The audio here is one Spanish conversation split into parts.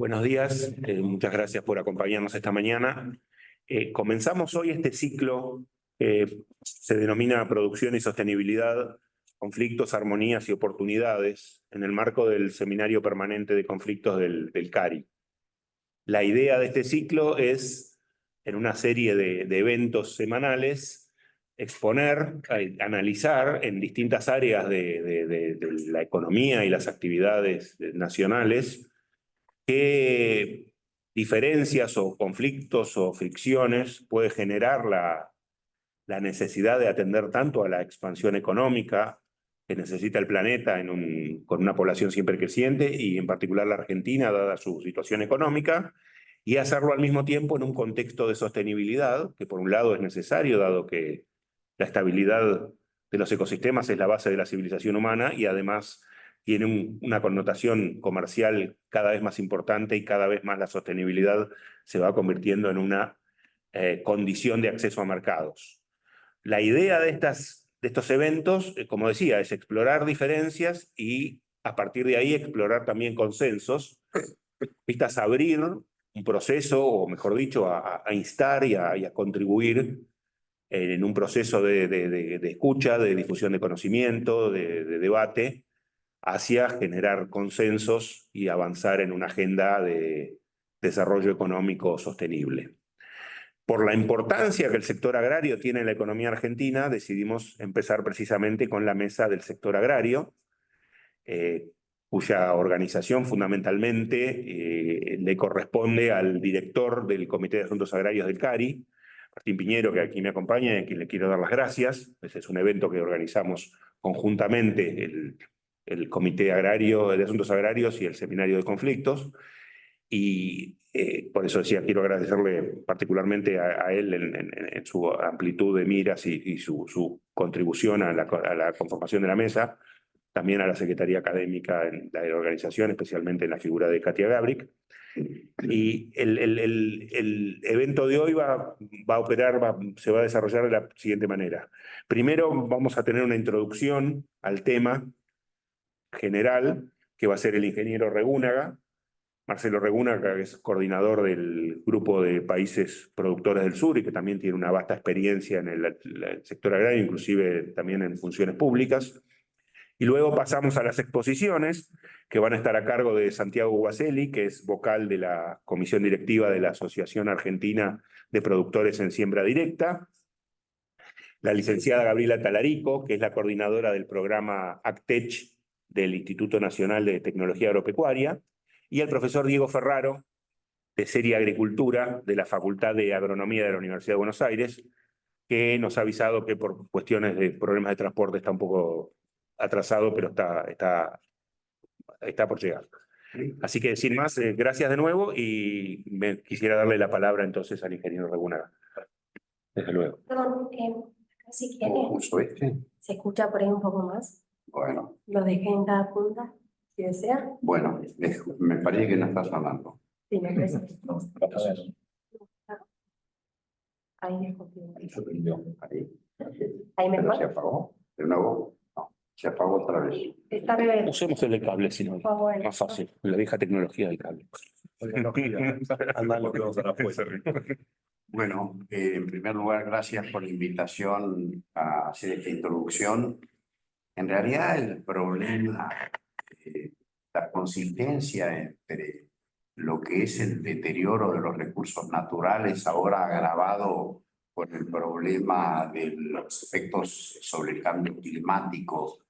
Buenos días, muchas gracias por acompañarnos esta mañana. Comenzamos hoy este ciclo que se denomina Producción y Sostenibilidad, Conflictos, Armonías y Oportunidades, en el marco del Seminario Permanente de Conflictos del CARI. La idea de este ciclo es, en una serie de eventos semanales, exponer, analizar en distintas áreas de la economía y las actividades nacionales qué diferencias o conflictos o fricciones puede generar la necesidad de atender tanto a la expansión económica que necesita el planeta con una población siempre creciente y en particular la Argentina, dada su situación económica, y hacerlo al mismo tiempo en un contexto de sostenibilidad, que por un lado es necesario, dado que la estabilidad de los ecosistemas es la base de la civilización humana y además tiene una connotación comercial cada vez más importante y cada vez más la sostenibilidad se va convirtiendo en una condición de acceso a mercados. La idea de estos eventos, como decía, es explorar diferencias y a partir de ahí explorar también consensos, vistas a abrir un proceso, o mejor dicho, a instar y a contribuir en un proceso de escucha, de difusión de conocimiento, de debate, hacia generar consensos y avanzar en una agenda de desarrollo económico sostenible. Por la importancia que el sector agrario tiene en la economía argentina, decidimos empezar precisamente con la mesa del sector agrario, cuya organización fundamentalmente le corresponde al director del Comité de Asuntos Agrarios del CARI, Martín Piñero, que aquí me acompaña y a quien le quiero dar las gracias. Ese es un evento que organizamos conjuntamente el Comité Agrario de Asuntos Agrarios y el Seminario de Conflictos. Y por eso decía, quiero agradecerle particularmente a él en su amplitud de miras y su contribución a la conformación de la mesa, también a la Secretaría Académica en la organización, especialmente en la figura de Katia Gabrick. Y el evento de hoy va a operar, se va a desarrollar de la siguiente manera. Primero vamos a tener una introducción al tema general, que va a ser el ingeniero Regúnaga, Marcelo Regúnaga, que es coordinador del Grupo de Países Productores del Sur y que también tiene una vasta experiencia en el sector agrario, inclusive también en funciones públicas. Y luego pasamos a las exposiciones, que van a estar a cargo de Santiago Guaselli, que es vocal de la Comisión Directiva de la Asociación Argentina de Productores en Siembra Directa, la licenciada Gabriela Talarico, que es la coordinadora del programa ACTECH del Instituto Nacional de Tecnología Agropecuaria, y el profesor Diego Ferraro, de Serie Agricultura, de la Facultad de Agronomía de la Universidad de Buenos Aires, que nos ha avisado que por cuestiones de problemas de transporte está un poco atrasado, pero está por llegar. Así que sin más, gracias de nuevo y quisiera darle la palabra entonces al ingeniero Regúnaga. Desde luego. Perdón, si quiere, ¿se escucha por ahí un poco más? Bueno. Lo dejé en cada punta, si desea. Bueno, me parece que no estás hablando. Sí, me parece. Ahí Ahí. Ahí ¿Pero mejor. se apagó? ¿De nuevo? No, se apagó otra vez. Está revés. Usemos el cable, si no, Bueno. más fácil. La vieja tecnología del cable. Bueno, en primer lugar, gracias por la invitación a hacer esta introducción. En realidad, el problema, la consistencia entre lo que es el deterioro de los recursos naturales, ahora agravado por el problema de los efectos sobre el cambio climático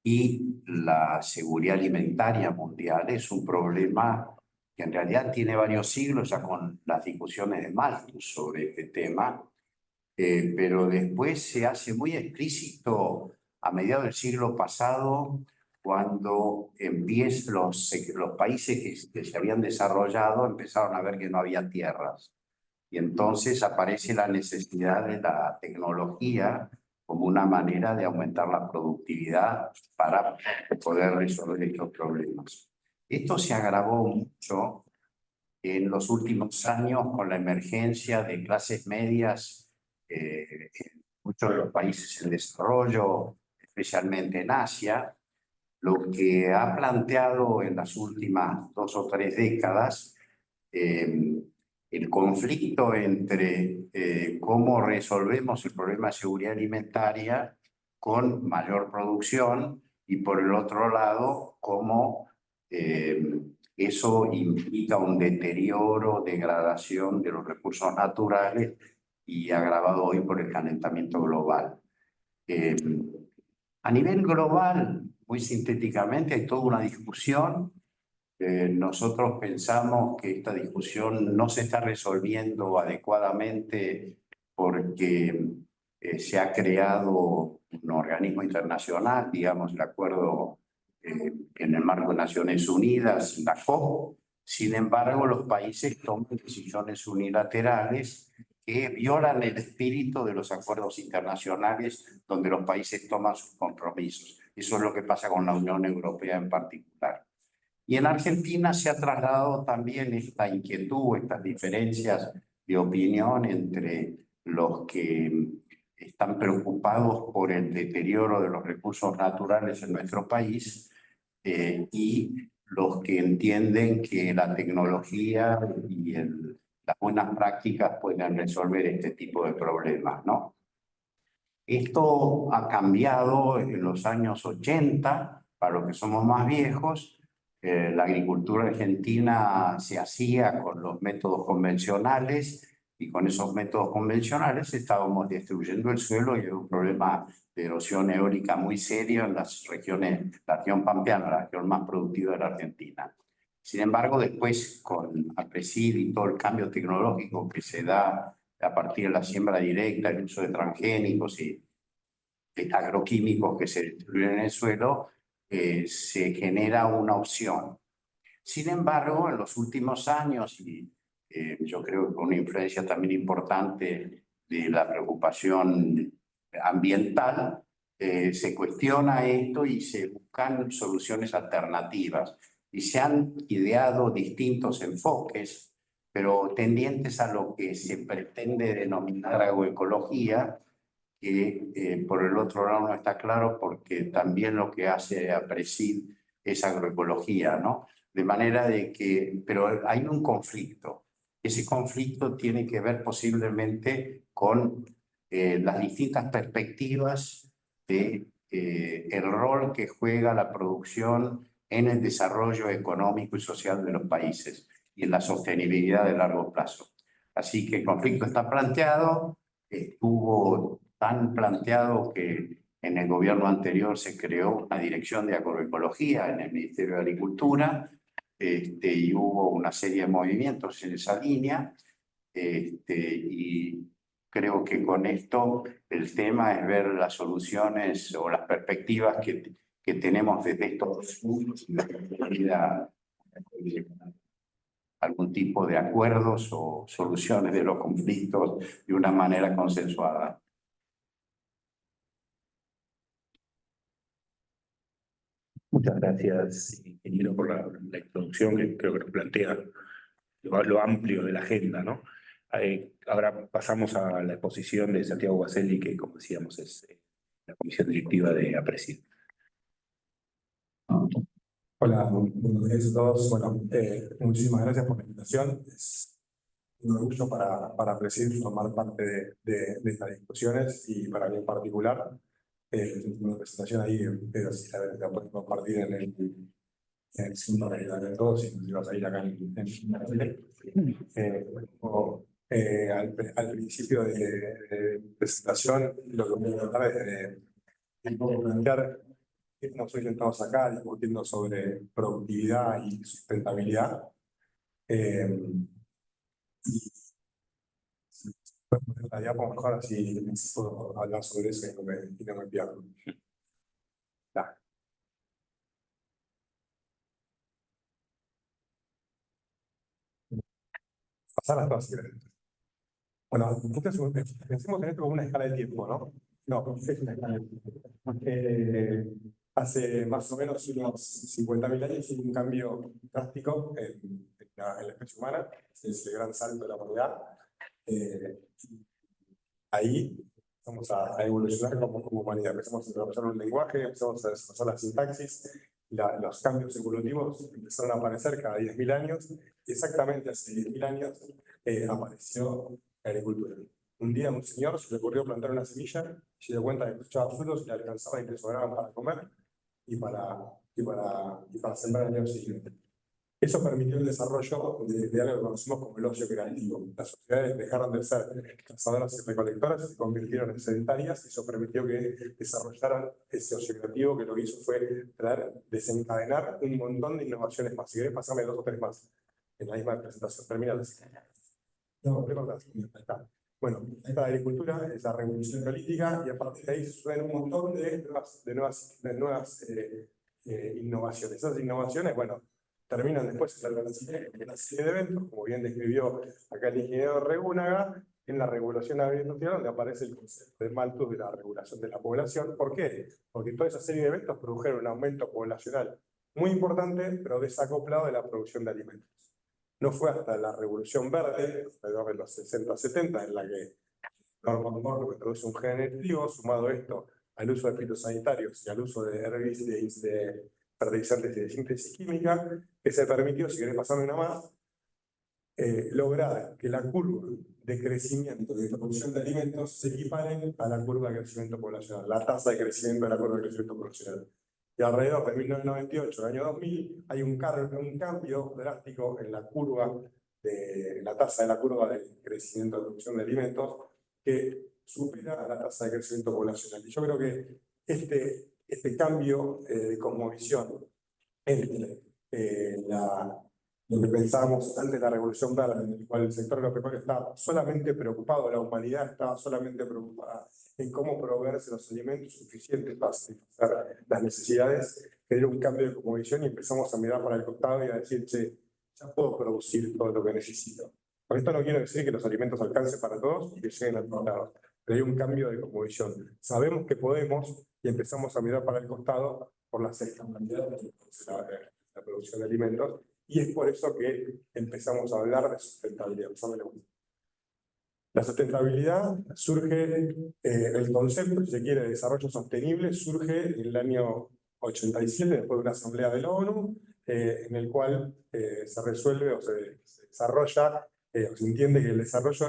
y la seguridad alimentaria mundial, es un problema que en realidad tiene varios siglos ya con las discusiones de Malthus sobre este tema, pero después se hace muy explícito a mediados del siglo pasado, cuando los países que se habían desarrollado empezaron a ver que no había tierras. Y entonces aparece la necesidad de la tecnología como una manera de aumentar la productividad para poder resolver estos problemas. Esto se agravó mucho en los últimos años con la emergencia de clases medias en muchos de los países en desarrollo, especialmente en Asia, lo que ha planteado en las últimas 2 o 3 décadas el conflicto entre cómo resolvemos el problema de seguridad alimentaria con mayor producción y por el otro lado cómo eso implica un deterioro, degradación de los recursos naturales y agravado hoy por el calentamiento global. A nivel global, muy sintéticamente, hay toda una discusión. Nosotros pensamos que esta discusión no se está resolviendo adecuadamente porque se ha creado un organismo internacional, digamos, el acuerdo en el marco de Naciones Unidas, la COP. Sin embargo, los países toman decisiones unilaterales que violan el espíritu de los acuerdos internacionales donde los países toman sus compromisos. Eso es lo que pasa con la Unión Europea en particular. Y en Argentina se ha trasladado también esta inquietud, estas diferencias de opinión entre los que están preocupados por el deterioro de los recursos naturales en nuestro país y los que entienden que la tecnología y las buenas prácticas pueden resolver este tipo de problemas, ¿no? Esto ha cambiado en los años 80, para los que somos más viejos. La agricultura argentina se hacía con los métodos convencionales y con esos métodos convencionales estábamos destruyendo el suelo y hay un problema de erosión eólica muy serio en las regiones, la región pampeana, la región más productiva de la Argentina. Sin embargo, después con APRESID y todo el cambio tecnológico que se da a partir de la siembra directa, el uso de transgénicos y agroquímicos que se distribuyen en el suelo, se genera una opción. Sin embargo, en los últimos años, y yo creo que con una influencia también importante de la preocupación ambiental, se cuestiona esto y se buscan soluciones alternativas. Y se han ideado distintos enfoques, pero tendientes a lo que se pretende denominar agroecología, que por el otro lado no está claro porque también lo que hace APRESID es agroecología, ¿no? De manera de que, pero hay un conflicto. Ese conflicto tiene que ver posiblemente con las distintas perspectivas de el rol que juega la producción en el desarrollo económico y social de los países y en la sostenibilidad de largo plazo. Así que el conflicto está planteado, estuvo tan planteado que en el gobierno anterior se creó una dirección de agroecología en el Ministerio de Agricultura y hubo una serie de movimientos en esa línea y creo que con esto el tema es ver las soluciones o las perspectivas que tenemos desde estos puntos y algún tipo de acuerdos o soluciones de los conflictos de una manera consensuada. Muchas gracias, ingeniero, por la introducción que creo que nos plantea lo amplio de la agenda, ¿no? Ahora pasamos a la exposición de Santiago Baselli, que como decíamos es la comisión directiva de APRESID. Hola, buenos días a todos. Bueno, muchísimas gracias por la invitación. Es un orgullo para APRESID formar parte de estas discusiones y para mí en particular. Una presentación ahí, pero si la puedes compartir en el segundo de todos y nos ibas a ir acá en al principio de presentación, lo que voy a tratar es plantear que nosotros estamos acá discutiendo sobre productividad y sustentabilidad. La diapo mejor, así puedo hablar sobre eso y no me pierdo. Pasar las cosas. Bueno, pensemos en esto como una escala de tiempo, ¿no? No, es una escala de tiempo. Hace más o menos unos 50.000 años hubo un cambio drástico en la especie humana, es el gran salto de la humanidad. Ahí vamos a evolucionar como humanidad. Empezamos a desarrollar un lenguaje, empezamos a desarrollar la sintaxis, los cambios evolutivos empezaron a aparecer cada 10.000 años exactamente hace 10.000 años apareció la agricultura. Un día a un señor se le ocurrió plantar una semilla, se dio cuenta de que echaba frutos y le alcanzaba y le sobraban para comer y para sembrar el año siguiente. Eso permitió el desarrollo de algo que conocemos como el ocio creativo. Las sociedades dejaron de ser cazadoras y recolectoras y se convirtieron en sedentarias, y eso permitió que desarrollaran ese ocio creativo, que lo que hizo fue desencadenar un montón de innovaciones más. Si querés pasarme 2 o 3 más en la misma presentación, termina así. No, ahí está. Bueno, esta agricultura es la revolución neolítica, y a partir de ahí suceden un montón de nuevas innovaciones. Esas innovaciones, bueno, terminan después en una serie de eventos, como bien describió acá el ingeniero Regúnaga, en la Revolución Agroindustrial, donde aparece el concepto de Malthus de la regulación de la población. ¿Por qué? Porque toda esa serie de eventos produjeron un aumento poblacional muy importante, pero desacoplado de la producción de alimentos. No fue hasta la Revolución Verde, alrededor de los 60-70, en la que Norman Borlaug introduce un gen nutritivo, sumado esto al uso de fitosanitarios y al uso de herbicidas, de fertilizantes y de síntesis química, que se permitió, si querés pasarme una más, lograr que la curva de crecimiento de producción de alimentos se equiparen a la curva de crecimiento poblacional, la tasa de crecimiento de la curva de crecimiento poblacional. Y alrededor de 1998, el año 2000, hay un cambio drástico en la curva, de la tasa de la curva de crecimiento de producción de alimentos, que supera a la tasa de crecimiento poblacional. Y yo creo que este cambio de cosmovisión entre lo que pensábamos antes de la Revolución Verde, en el cual el sector agropecuario estaba solamente preocupado, la humanidad estaba solamente preocupada en cómo proveerse los alimentos suficientes para satisfacer las necesidades, generó un cambio de cosmovisión y empezamos a mirar para el costado y a decir, che, ya puedo producir todo lo que necesito. Con esto no quiero decir que los alimentos alcancen para todos y que lleguen a todos lados, pero hay un cambio de cosmovisión. Sabemos que podemos y empezamos a mirar para el costado por las externalidades de la producción de alimentos, y es por eso que empezamos a hablar de sustentabilidad. La sustentabilidad surge, el concepto, si se quiere, de desarrollo sostenible, surge en el año 87, después de una asamblea de la ONU, en el cual se resuelve o se desarrolla, o se entiende que el desarrollo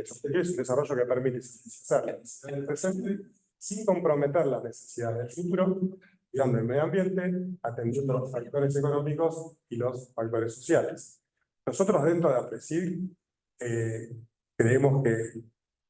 sostenible es un desarrollo que permite satisfacer las necesidades del presente sin comprometer las necesidades del futuro, cuidando el medio ambiente, atendiendo los factores económicos y los factores sociales. Nosotros dentro de APRESID creemos que,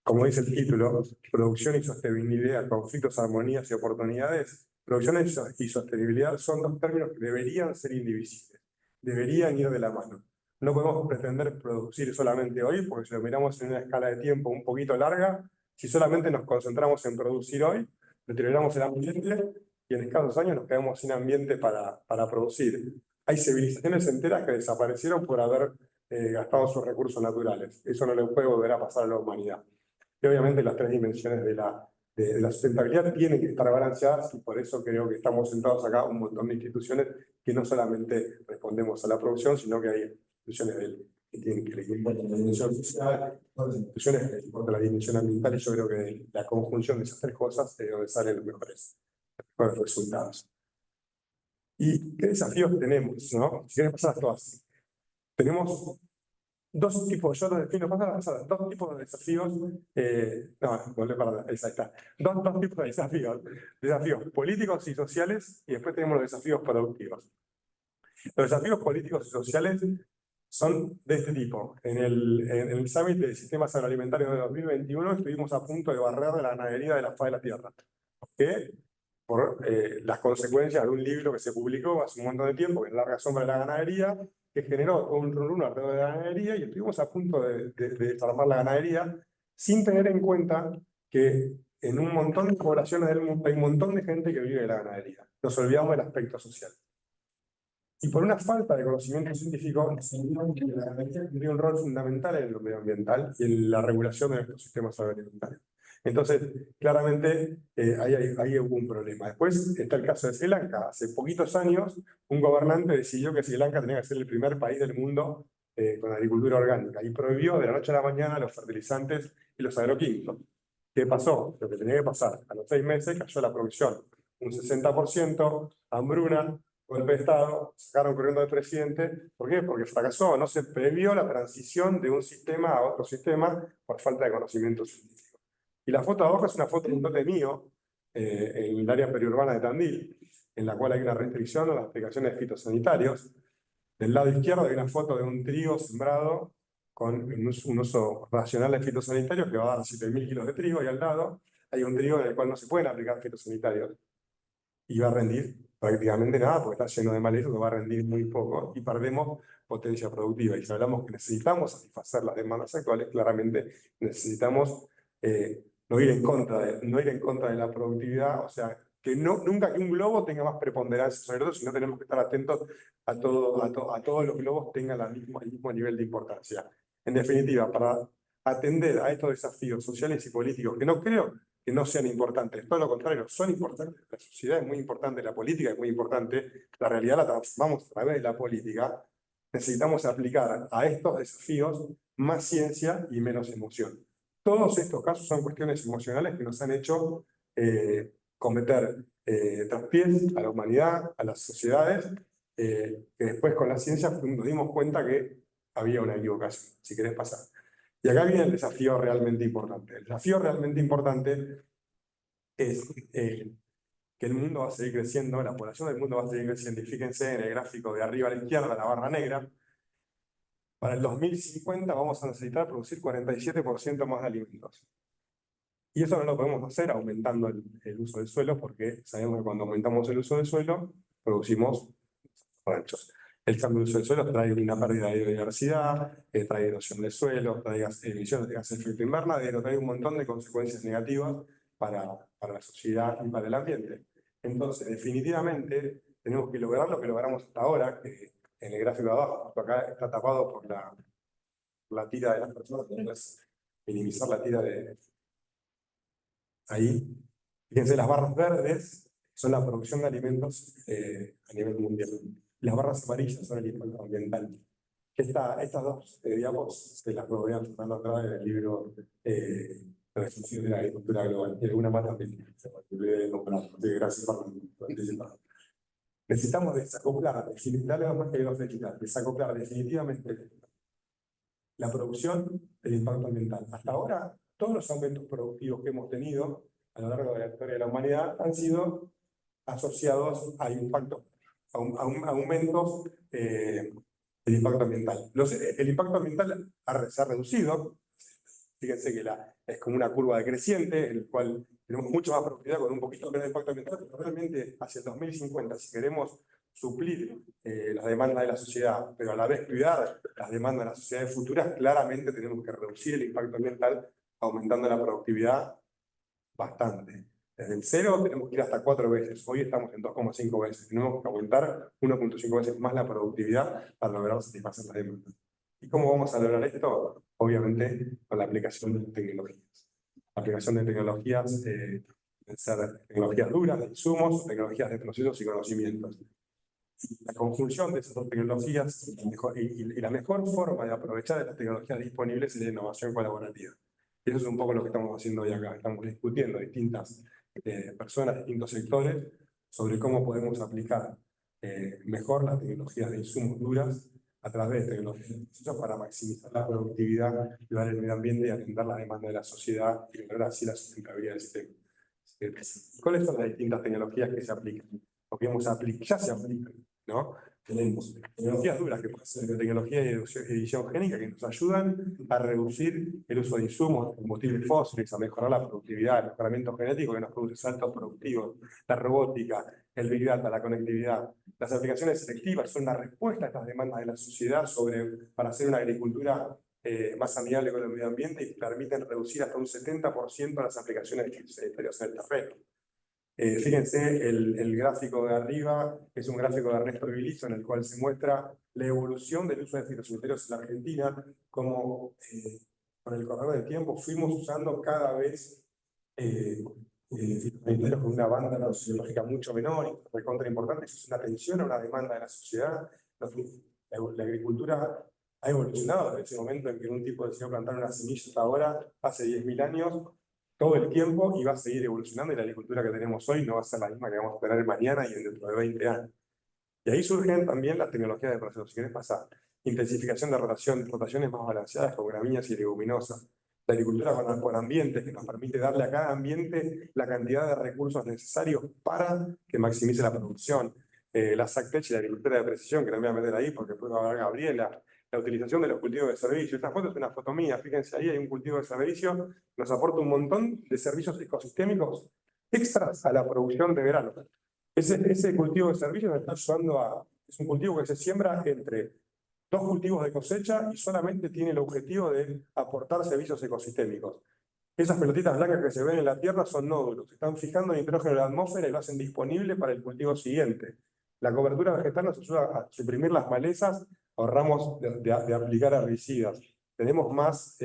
como dice el título, producción y sostenibilidad, conflictos, armonías y oportunidades, producción y sostenibilidad son 2 términos que deberían ser indivisibles, deberían ir de la mano. No podemos pretender producir solamente hoy, porque si lo miramos en una escala de tiempo un poquito larga, si solamente nos concentramos en producir hoy, deterioramos el ambiente y en escasos años nos quedamos sin ambiente para producir. Hay civilizaciones enteras que desaparecieron por haber gastado sus recursos naturales. Eso no le puede volver a pasar a la humanidad. Y obviamente las 3 dimensiones de la sustentabilidad tienen que estar balanceadas, y por eso creo que estamos sentados acá un montón de instituciones que no solamente respondemos a la producción, sino que hay instituciones que les importa la dimensión social, otras instituciones que les importa la dimensión ambiental, y yo creo que la conjunción de esas 3 cosas es donde salen los mejores resultados. ¿Y qué desafíos tenemos, no? Si quieres pasar a todas. Tenemos 2 tipos, yo lo defino, pasar 2 tipos de desafíos, no, volvé para atrás, ahí está. Dos tipos de desafíos políticos y sociales, y después tenemos los desafíos productivos. Los desafíos políticos y sociales son de este tipo. En el Summit de Sistemas Agroalimentarios de 2021 estuvimos a punto de barrer de la ganadería de la faz de la tierra. ¿Por qué? Por las consecuencias de un libro que se publicó hace un montón de tiempo, que es Larga Sombra de la Ganadería, que generó un run alrededor de la ganadería, y estuvimos a punto de desarmar la ganadería sin tener en cuenta que en un montón de poblaciones del mundo hay un montón de gente que vive de la ganadería. Nos olvidamos del aspecto social. Y por una falta de conocimiento científico, nos olvidamos que la ganadería tiene un rol fundamental en lo medioambiental y en la regulación de nuestros sistemas agroalimentarios. Entonces, claramente, ahí hubo un problema. Después está el caso de Sri Lanka. Hace poquitos años, un gobernante decidió que Sri Lanka tenía que ser el primer país del mundo con agricultura orgánica, y prohibió de la noche a la mañana los fertilizantes y los agroquímicos. ¿Qué pasó? Lo que tenía que pasar. A los 6 meses cayó la producción un 60%, hambruna, golpe de Estado, sacaron corriendo al presidente. ¿Por qué? Porque fracasó, no se previó la transición de un sistema a otro sistema por falta de conocimiento científico. Y la foto de abajo es una foto de un lote mío en el área periurbana de Tandil, en la cual hay una restricción a las aplicaciones de fitosanitarios. Del lado izquierdo hay una foto de un trigo sembrado con un uso racional de fitosanitarios que va a dar 7.000 kilos de trigo, y al lado hay un trigo en el cual no se pueden aplicar fitosanitarios. Y va a rendir prácticamente nada, porque está lleno de malezas, que va a rendir muy poco, y perdemos potencia productiva. Y si hablamos que necesitamos satisfacer las demandas actuales, claramente necesitamos no ir en contra de la productividad, o sea, que nunca que un globo tenga más preponderancia sobre otro, sino tenemos que estar atentos a todos los globos tengan el mismo nivel de importancia. En definitiva, para atender a estos desafíos sociales y políticos, que no creo que no sean importantes, todo lo contrario, son importantes. La sociedad es muy importante, la política es muy importante, la realidad la transformamos a través de la política. Necesitamos aplicar a estos desafíos más ciencia y menos emoción. Todos estos casos son cuestiones emocionales que nos han hecho cometer traspiés a la humanidad, a las sociedades, que después con la ciencia nos dimos cuenta que había una equivocación. Si querés pasar. Y acá viene el desafío realmente importante. El desafío realmente importante es que el mundo va a seguir creciendo, la población del mundo va a seguir creciendo. Y fíjense en el gráfico de arriba a la izquierda, la barra negra. Para el 2050 vamos a necesitar producir 47% más de alimentos. Y eso no lo podemos hacer aumentando el uso del suelo, porque sabemos que cuando aumentamos el uso del suelo, producimos ranchos. El cambio de uso del suelo trae una pérdida de biodiversidad, trae erosión del suelo, trae emisiones de gases de efecto invernadero, trae un montón de consecuencias negativas para la sociedad y para el ambiente. Entonces, definitivamente, tenemos que lograr lo que logramos hasta ahora, que en el gráfico de abajo, justo acá está tapado por la tira de las personas, entonces minimizar la tira de ahí. Fíjense, las barras verdes son la producción de alimentos a nivel mundial. Las barras amarillas son el impacto ambiental. Estas dos diapos se las voy a Fernando atrás en el libro Resucitación de la Agricultura Global. Y alguna más también. Gracias, Fernando. Necesitamos desacoplar, desacoplar definitivamente la producción del impacto ambiental. Hasta ahora, todos los aumentos productivos que hemos tenido a lo largo de la historia de la humanidad han sido asociados a impactos, a aumentos del impacto ambiental. El impacto ambiental se ha reducido. Fíjense que es como una curva decreciente, en el cual tenemos mucho más productividad con un poquito menos de impacto ambiental, pero realmente hacia el 2050, si queremos suplir las demandas de la sociedad, pero a la vez cuidar las demandas de las sociedades futuras, claramente tenemos que reducir el impacto ambiental, aumentando la productividad bastante. Desde el 0 tenemos que ir hasta 4 veces. Hoy estamos en 2,5 veces. Tenemos que aumentar 1,5 veces más la productividad para lograr satisfacer las demandas. ¿Y cómo vamos a lograr esto? Obviamente con la aplicación de tecnologías. La aplicación de tecnologías, ser tecnologías duras, de insumos, tecnologías de procesos y conocimientos. La conjunción de esas dos tecnologías y la mejor forma de aprovechar las tecnologías disponibles es la innovación colaborativa. Y eso es un poco lo que estamos haciendo hoy acá. Estamos discutiendo distintas personas, distintos sectores, sobre cómo podemos aplicar mejor las tecnologías de insumos duras a través de tecnologías de procesos para maximizar la productividad, ayudar al medio ambiente y atender las demandas de la sociedad y lograr así la sustentabilidad del sistema. ¿Cuáles son las distintas tecnologías que se aplican? O que ya se aplican, ¿no? Tenemos tecnologías duras, que pueden ser tecnologías de edición génica, que nos ayudan a reducir el uso de insumos, de combustibles fósiles, a mejorar la productividad, el mejoramiento genético que nos produce saltos productivos, la robótica, el Big Data, la conectividad. Las aplicaciones selectivas son una respuesta a estas demandas de la sociedad para hacer una agricultura más amigable con el medio ambiente y permiten reducir hasta un 70% las aplicaciones de fitosanitarios en el terreno. Fíjense el gráfico de arriba, es un gráfico de Ernesto Bilizo, en el cual se muestra la evolución del uso de fitosanitarios en la Argentina, como con el correr del tiempo fuimos usando cada vez fitosanitarios con una banda toxicológica mucho menor, y recontra importante. Eso es una atención a una demanda de la sociedad. La agricultura ha evolucionado desde ese momento en que un tipo decidió plantar una semilla hasta ahora, hace 10.000 años, todo el tiempo, y va a seguir evolucionando, y la agricultura que tenemos hoy no va a ser la misma que vamos a tener mañana y dentro de 20 años. Y ahí surgen también las tecnologías de proceso. Si querés pasar, intensificación de rotación, rotaciones más balanceadas con gramíneas y leguminosas. La agricultura por ambientes, que nos permite darle a cada ambiente la cantidad de recursos necesarios para que maximice la producción. La SACTEC y la agricultura de precisión, que no me voy a meter ahí porque después va a hablar Gabriela. La utilización de los cultivos de servicio. Esta foto es una foto mía, fíjense ahí, hay un cultivo de servicio, nos aporta un montón de servicios ecosistémicos extras a la producción de verano. Ese cultivo de servicio nos está ayudando a... Es un cultivo que se siembra entre dos cultivos de cosecha y solamente tiene el objetivo de aportar servicios ecosistémicos. Esas pelotitas blancas que se ven en la tierra son nódulos, están fijando nitrógeno en la atmósfera y lo hacen disponible para el cultivo siguiente. La cobertura vegetal nos ayuda a suprimir las malezas, ahorramos de aplicar herbicidas, tenemos más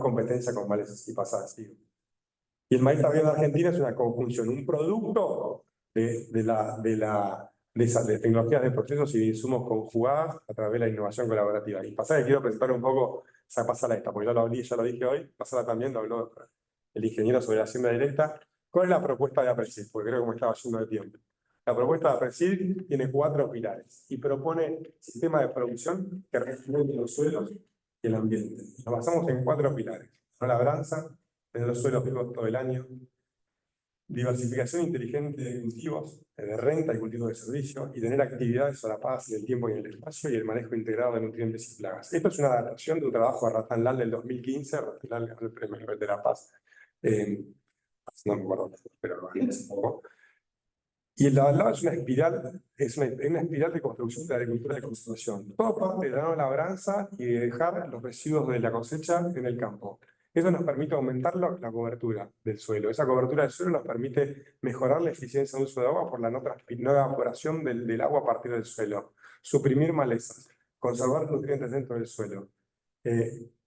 competencia con malezas y pasadas. Y el maíz también en Argentina es una conjunción, un producto de tecnologías de procesos y de insumos conjugadas a través de la innovación colaborativa. Y pasar que quiero presentar un poco, o sea, pasarla esta, porque ya lo dije hoy, pasarla también, lo habló el ingeniero sobre la siembra directa. ¿Cuál es la propuesta de APRESID? Porque creo que me estaba yendo de tiempo. La propuesta de APRESID tiene 4 pilares y propone sistemas de producción que respeten los suelos y el ambiente. Nos basamos en 4 pilares. La labranza, tener los suelos vivos todo el año, diversificación inteligente de cultivos, de renta y cultivos de servicio, y tener actividades solapadas en el tiempo y en el espacio, y el manejo integrado de nutrientes y plagas. Esto es una adaptación de un trabajo de Ratan Lal del 2015, Ratan Lal ganó el Premio Nobel de la Paz, no me acuerdo, pero lo gané hace poco. Y el lado es una espiral, una espiral de construcción de la agricultura de conservación. Todo parte de la labranza y de dejar los residuos de la cosecha en el campo. Eso nos permite aumentar la cobertura del suelo. Esa cobertura del suelo nos permite mejorar la eficiencia de uso de agua por la no evaporación del agua a partir del suelo, suprimir malezas, conservar nutrientes dentro del suelo.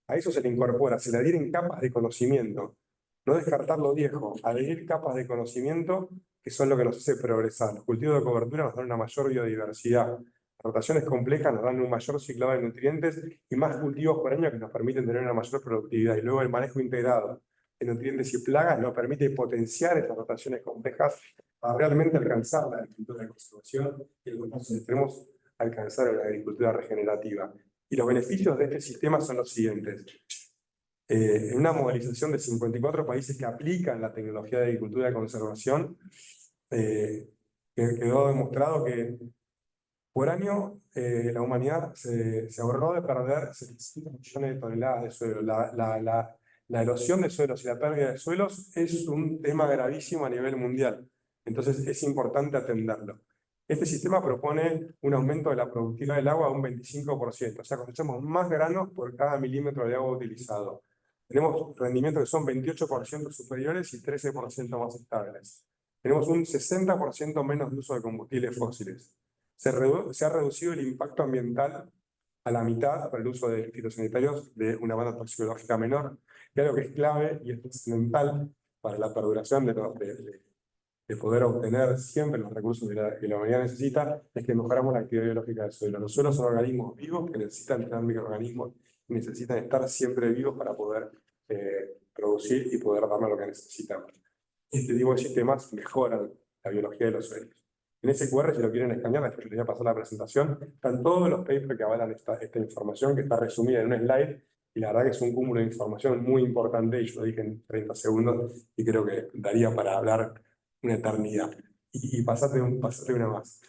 A eso se le incorpora, se le adhieren capas de conocimiento. No descartar lo viejo, adherir capas de conocimiento que son lo que nos hace progresar. Los cultivos de cobertura nos dan una mayor biodiversidad. Las rotaciones complejas nos dan un mayor ciclado de nutrientes y más cultivos por año que nos permiten tener una mayor productividad. Y luego el manejo integrado de nutrientes y plagas nos permite potenciar estas rotaciones complejas para realmente alcanzar la agricultura de conservación y el que queremos alcanzar la agricultura regenerativa. Y los beneficios de este sistema son los siguientes. En una modelización de 54 países que aplican la tecnología de agricultura de conservación, quedó demostrado que por año la humanidad se ahorró de perder 700 millones de toneladas de suelo. La erosión de suelos y la pérdida de suelos es un tema gravísimo a nivel mundial. Entonces es importante atenderlo. Este sistema propone un aumento de la productividad del agua a un 25%. O sea, cosechamos más granos por cada milímetro de agua utilizado. Tenemos rendimientos que son 28% superiores y 13% más estables. Tenemos un 60% menos de uso de combustibles fósiles. Se ha reducido el impacto ambiental a la mitad por el uso de fitosanitarios de una banda toxicológica menor, y algo que es clave y es fundamental para la perduración de poder obtener siempre los recursos que la humanidad necesita, es que mejoramos la actividad biológica del suelo. Los suelos son organismos vivos que necesitan tener microorganismos y necesitan estar siempre vivos para poder producir y poder darnos lo que necesitamos. Este tipo de sistemas mejoran la biología de los suelos. En ese QR, si lo quieren escanear, después les voy a pasar la presentación, están todos los papers que avalan esta información, que está resumida en un slide, y la verdad que es un cúmulo de información muy importante, y yo lo dije en 30 segundos, y creo que daría para hablar una eternidad. Y pasate una más.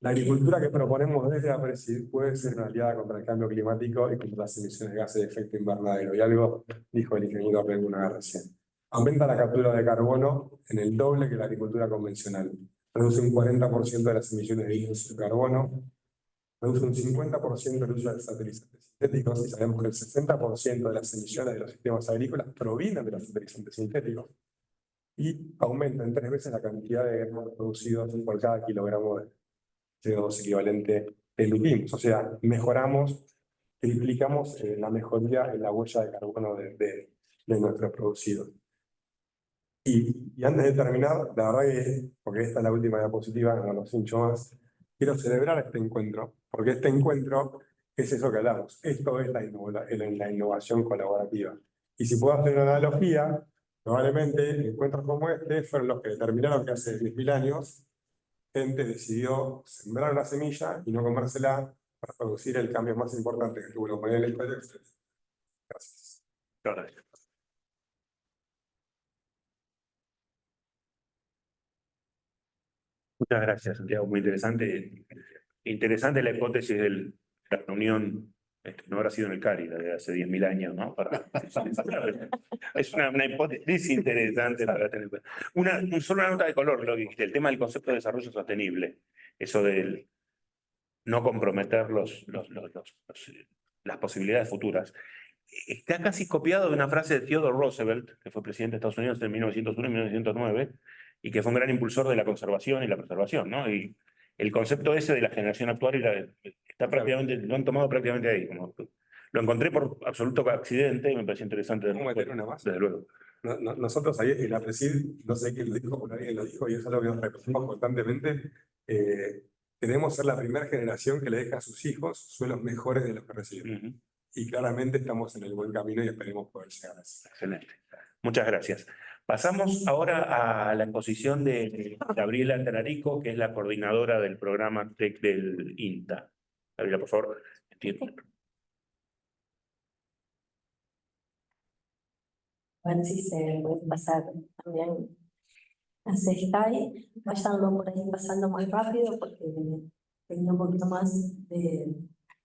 La agricultura que proponemos desde APRESID puede ser una aliada contra el cambio climático y contra las emisiones de gases de efecto invernadero. Y algo dijo el ingeniero Apenguna recién. Aumenta la captura de carbono en el doble que la agricultura convencional. Reduce un 40% de las emisiones de dióxido de carbono. Reduce un 50% el uso de fertilizantes sintéticos. Y sabemos que el 60% de las emisiones de los sistemas agrícolas provienen de los fertilizantes sintéticos. Y aumenta en 3 veces la cantidad de gramos producidos por cada kilogramo de CO2 equivalente que emitimos. O sea, mejoramos, triplicamos la mejoría en la huella de carbono de nuestros producidos. Y antes de terminar, la verdad que, porque esta es la última diapositiva, no los hincho más, quiero celebrar este encuentro, porque este encuentro es eso que hablamos. Esto es la innovación colaborativa. Y si puedo hacer una analogía, probablemente encuentros como este fueron los que determinaron que hace 10.000 años gente decidió sembrar la semilla y no comérsela para producir el cambio más importante que tuvo la humanidad en la historia. Gracias. Gracias. Muchas gracias, Santiago. Muy interesante. Interesante la hipótesis de la reunión. No habrá sido en el Cari, la de hace 10.000 años, ¿no? Es una hipótesis interesante para tener en cuenta. Solo una nota de color, lo que dijiste, el tema del concepto de desarrollo sostenible. Eso del no comprometer las posibilidades futuras. Está casi copiado de una frase de Theodore Roosevelt, que fue presidente de Estados Unidos en 1901 y 1909, y que fue un gran impulsor de la conservación y la preservación, ¿no? Y el concepto ese de la generación actual está prácticamente, lo han tomado prácticamente ahí. Lo encontré por absoluto accidente y me pareció interesante. ¿Cómo meter una más? Desde luego. Nosotros ahí en la Presid, no sé quién lo dijo, pero alguien lo dijo y es algo que nos repetimos constantemente. Queremos ser la primera generación que le deja a sus hijos suelos mejores de los que reciben. Y claramente estamos en el buen camino y esperemos poder llegar a eso. Excelente. Muchas gracias. Pasamos ahora a la exposición de Gabriela Tararico, que es la coordinadora del programa TEC del INTA. Gabriela, por favor. A ver si se puede pasar también a slide. Vayanlo por ahí pasando más rápido porque tenía un poquito más de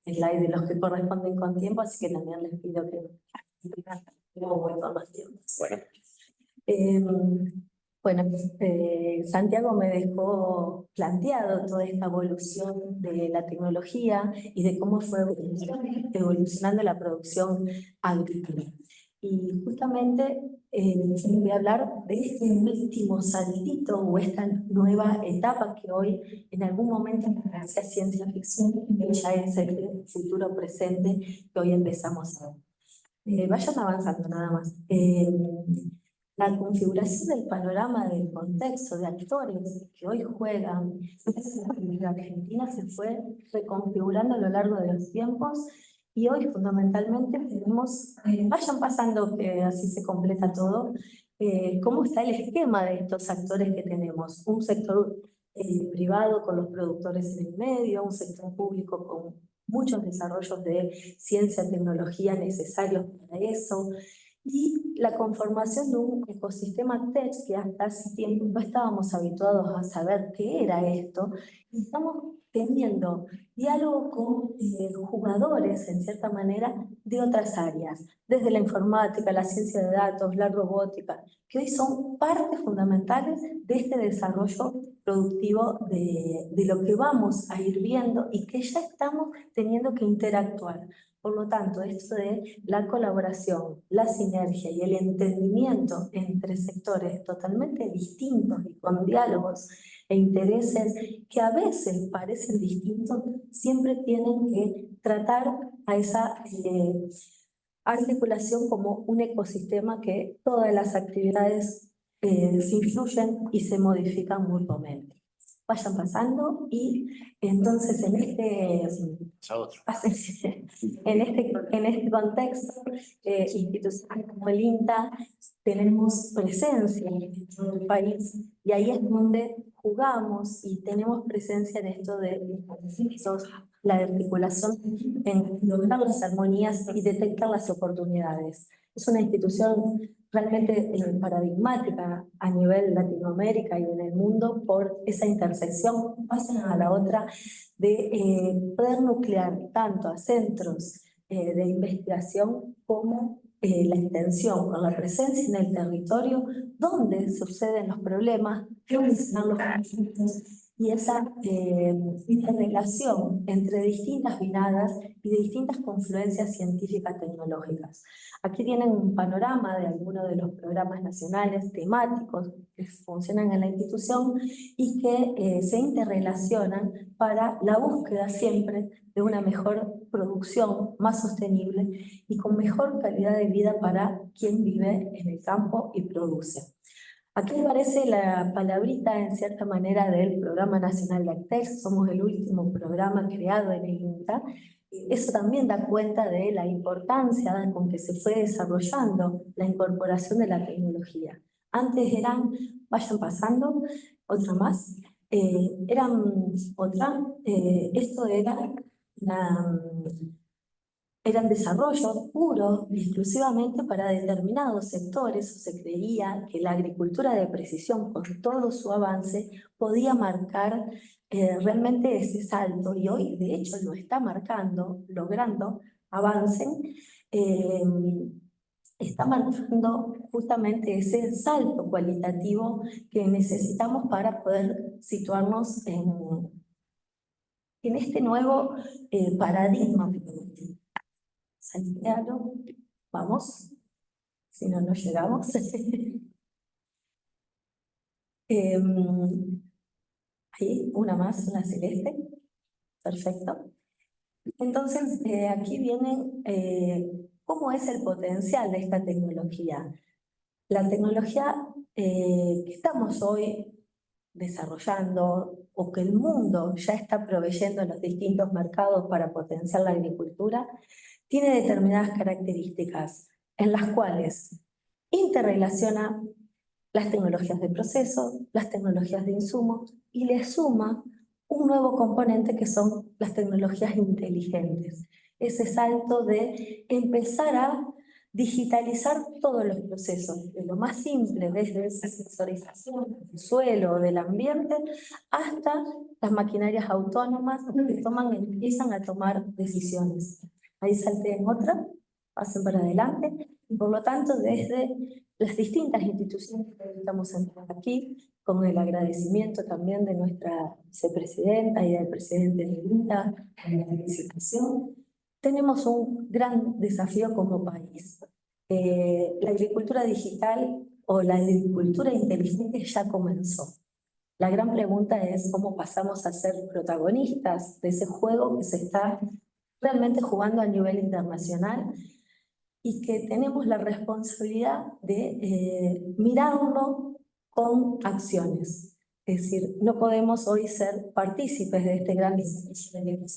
slide de los que corresponden con tiempo, así que también les pido que con los tiempos. Bueno, Santiago me dejó planteado toda esta evolución de la tecnología y de cómo fue evolucionando la producción agrícola. Y justamente voy a hablar de este último saltito o esta nueva etapa que hoy en algún momento hacia ciencia ficción ya es el futuro presente que hoy empezamos a ver. Vayan avanzando nada más. La configuración del panorama del contexto de actores que hoy juegan en la Argentina se fue reconfigurando a lo largo de los tiempos y hoy fundamentalmente tenemos, vayan pasando que así se completa todo, cómo está el esquema de estos actores que tenemos. Un sector privado con los productores en el medio, un sector público con muchos desarrollos de ciencia y tecnología necesarios para eso, y la conformación de un ecosistema tech que hasta hace tiempo no estábamos habituados a saber qué era esto, y estamos teniendo diálogo con jugadores, en cierta manera, de otras áreas, desde la informática, la ciencia de datos, la robótica, que hoy son partes fundamentales de este desarrollo productivo de lo que vamos a ir viendo y que ya estamos teniendo que interactuar. Por lo tanto, esto de la colaboración, la sinergia y el entendimiento entre sectores totalmente distintos y con diálogos e intereses que a veces parecen distintos, siempre tienen que tratar a esa articulación como un ecosistema que todas las actividades se influyen y se modifican mutuamente. Vayan pasando y entonces en este contexto institucional como el INTA tenemos presencia en todo el país y ahí es donde jugamos y tenemos presencia en esto de la articulación en lograr las armonías y detectar las oportunidades. Es una institución realmente paradigmática a nivel Latinoamérica y en el mundo por esa intersección, pasan a la otra, de poder nuclear tanto a centros de investigación como la extensión, con la presencia en el territorio, donde suceden los problemas, donde se dan los conflictos, y esa interrelación entre distintas miradas y de distintas confluencias científicas tecnológicas. Aquí tienen un panorama de algunos de los programas nacionales temáticos que funcionan en la institución y que se interrelacionan para la búsqueda siempre de una mejor producción, más sostenible y con mejor calidad de vida para quien vive en el campo y produce. Aquí aparece la palabrita, en cierta manera, del Programa Nacional de Actex. Somos el último programa creado en el INTA. Eso también da cuenta de la importancia con que se fue desarrollando la incorporación de la tecnología. Antes eran, vayan pasando, otro más, Esto eran desarrollos puros y exclusivamente para determinados sectores. Se creía que la agricultura de precisión, con todo su avance, podía marcar realmente ese salto, y hoy de hecho lo está marcando, logrando avancen, está marcando justamente ese salto cualitativo que necesitamos para poder situarnos en este nuevo paradigma productivo. Santiago, vamos, si no nos llegamos. Ahí, una más, la celeste. Perfecto. Entonces, aquí viene cómo es el potencial de esta tecnología. La tecnología que estamos hoy desarrollando, o que el mundo ya está proveyendo en los distintos mercados para potenciar la agricultura, tiene determinadas características en las cuales interrelaciona las tecnologías de proceso, las tecnologías de insumo, y le suma un nuevo componente que son las tecnologías inteligentes. Ese salto de empezar a digitalizar todos los procesos, de lo más simple, desde esa sensorización del suelo o del ambiente, hasta las maquinarias autónomas que empiezan a tomar decisiones. Ahí salten otra, pasen para adelante, y por lo tanto desde las distintas instituciones que estamos aquí, con el agradecimiento también de nuestra vicepresidenta y del presidente de INTA en la felicitación, tenemos un gran desafío como país. La agricultura digital o la agricultura inteligente ya comenzó. La gran pregunta es cómo pasamos a ser protagonistas de ese juego que se está realmente jugando a nivel internacional, y que tenemos la responsabilidad de mirarlo con acciones. Es decir, no podemos hoy ser partícipes de este gran desafío que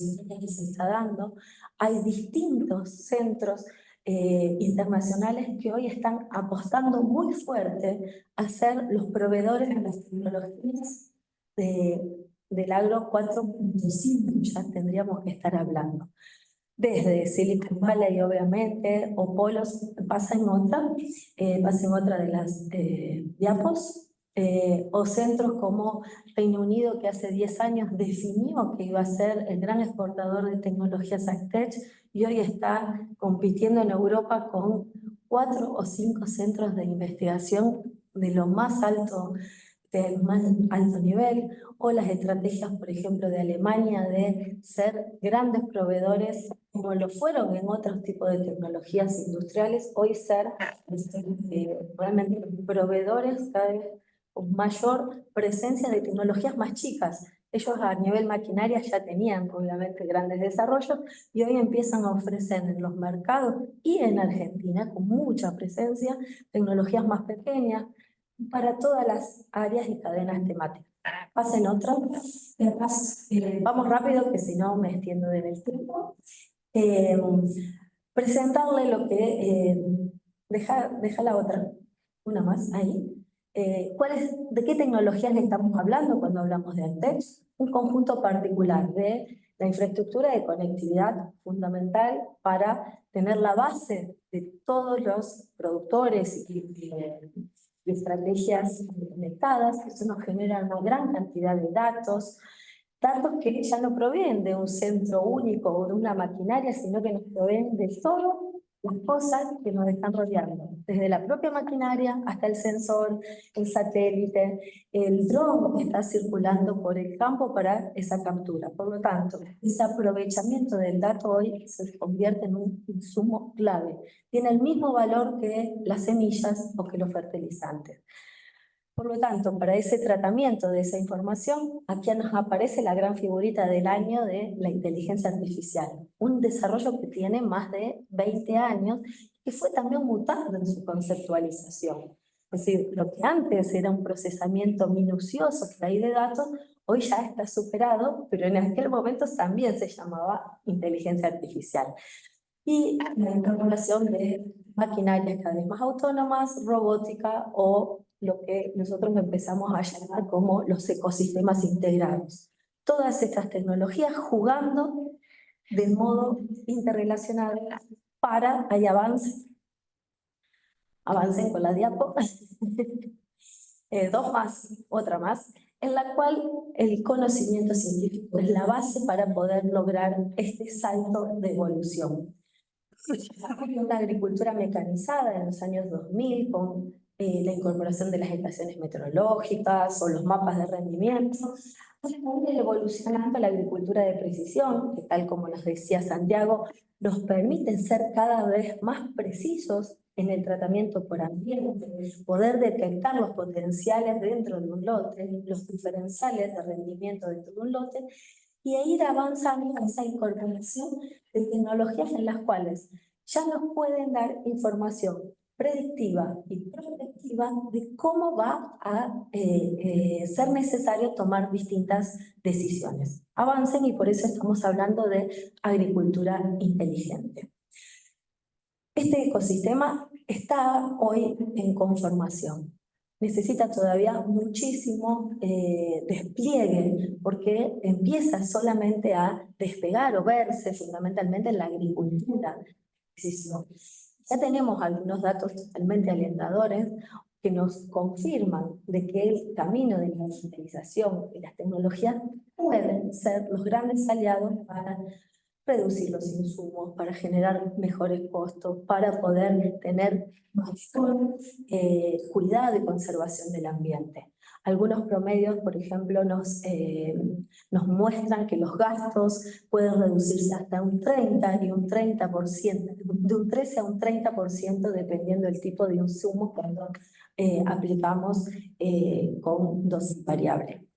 se está dando. Hay distintos centros internacionales que hoy están apostando muy fuerte a ser los proveedores de las tecnologías del agro 4.5, ya tendríamos que estar hablando. Desde Silicon Valley, obviamente, o polos, pasen otra de las diapos, o centros como Reino Unido, que hace 10 años definió que iba a ser el gran exportador de tecnologías AgTech, y hoy está compitiendo en Europa con 4 o 5 centros de investigación de lo más alto, del más alto nivel, o las estrategias, por ejemplo, de Alemania de ser grandes proveedores, como lo fueron en otros tipos de tecnologías industriales, hoy ser realmente proveedores cada vez con mayor presencia de tecnologías más chicas. Ellos a nivel maquinaria ya tenían obviamente grandes desarrollos, y hoy empiezan a ofrecer en los mercados y en Argentina con mucha presencia tecnologías más pequeñas para todas las áreas y cadenas temáticas. Pasen otra. Vamos rápido, que si no me extiendo en el tiempo. Presentarle lo que... deja la otra, una más ahí. ¿De qué tecnologías le estamos hablando cuando hablamos de AgTech? Un conjunto particular de la infraestructura de conectividad fundamental para tener la base de todos los productores y estrategias conectadas. Eso nos genera una gran cantidad de datos que ya no provienen de un centro único o de una maquinaria, sino que nos provienen de todas las cosas que nos están rodeando, desde la propia maquinaria hasta el sensor, el satélite, el dron que está circulando por el campo para esa captura. Por lo tanto, ese aprovechamiento del dato hoy se convierte en un insumo clave. Tiene el mismo valor que las semillas o que los fertilizantes. Por lo tanto, para ese tratamiento de esa información, aquí nos aparece la gran figurita del año de la inteligencia artificial. Un desarrollo que tiene más de 20 años y fue también mutando en su conceptualización. Es decir, lo que antes era un procesamiento minucioso de datos, hoy ya está superado, pero en aquel momento también se llamaba inteligencia artificial. Y la incorporación de maquinarias cada vez más autónomas, robótica o lo que nosotros empezamos a llamar como los ecosistemas integrados. Todas estas tecnologías jugando de modo interrelacionado para hay avance. Avancen con la diapo. Dos más, otra más, en la cual el conocimiento científico es la base para poder lograr este salto de evolución. Una agricultura mecanizada en los años 2000 con la incorporación de las estaciones meteorológicas o los mapas de rendimiento, evolucionando la agricultura de precisión, que tal como nos decía Santiago, nos permite ser cada vez más precisos en el tratamiento por ambiente, poder detectar los potenciales dentro de un lote, los diferenciales de rendimiento dentro de un lote, y ir avanzando en esa incorporación de tecnologías en las cuales ya nos pueden dar información predictiva y prospectiva de cómo va a ser necesario tomar distintas decisiones. Avancen y por eso estamos hablando de agricultura inteligente. Este ecosistema está hoy en conformación. Necesita todavía muchísimo despliegue porque empieza solamente a despegar o verse fundamentalmente en la agricultura. Ya tenemos algunos datos totalmente alentadores que nos confirman de que el camino de la digitalización y las tecnologías pueden ser los grandes aliados para reducir los insumos, para generar mejores costos, para poder tener mayor cuidado y conservación del ambiente. Algunos promedios, por ejemplo, nos muestran que los gastos pueden reducirse hasta un 30 y un 30%, de un 13 a un 30% dependiendo del tipo de insumo cuando aplicamos con dosis variable.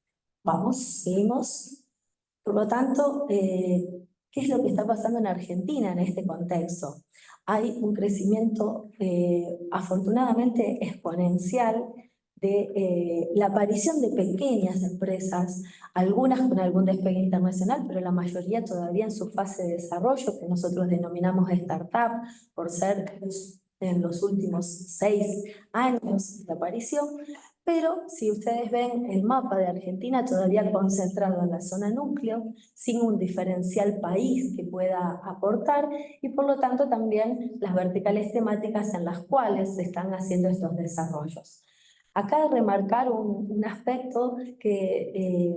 Vamos, seguimos. Por lo tanto, ¿qué es lo que está pasando en Argentina en este contexto? Hay un crecimiento afortunadamente exponencial de la aparición de pequeñas empresas, algunas con algún despegue internacional, pero la mayoría todavía en su fase de desarrollo, que nosotros denominamos startup, por ser en los últimos 6 años de aparición. Pero si ustedes ven el mapa de Argentina todavía concentrado en la zona núcleo, sin un diferencial país que pueda aportar, y por lo tanto también las verticales temáticas en las cuales se están haciendo estos desarrollos. Acá remarcar un aspecto que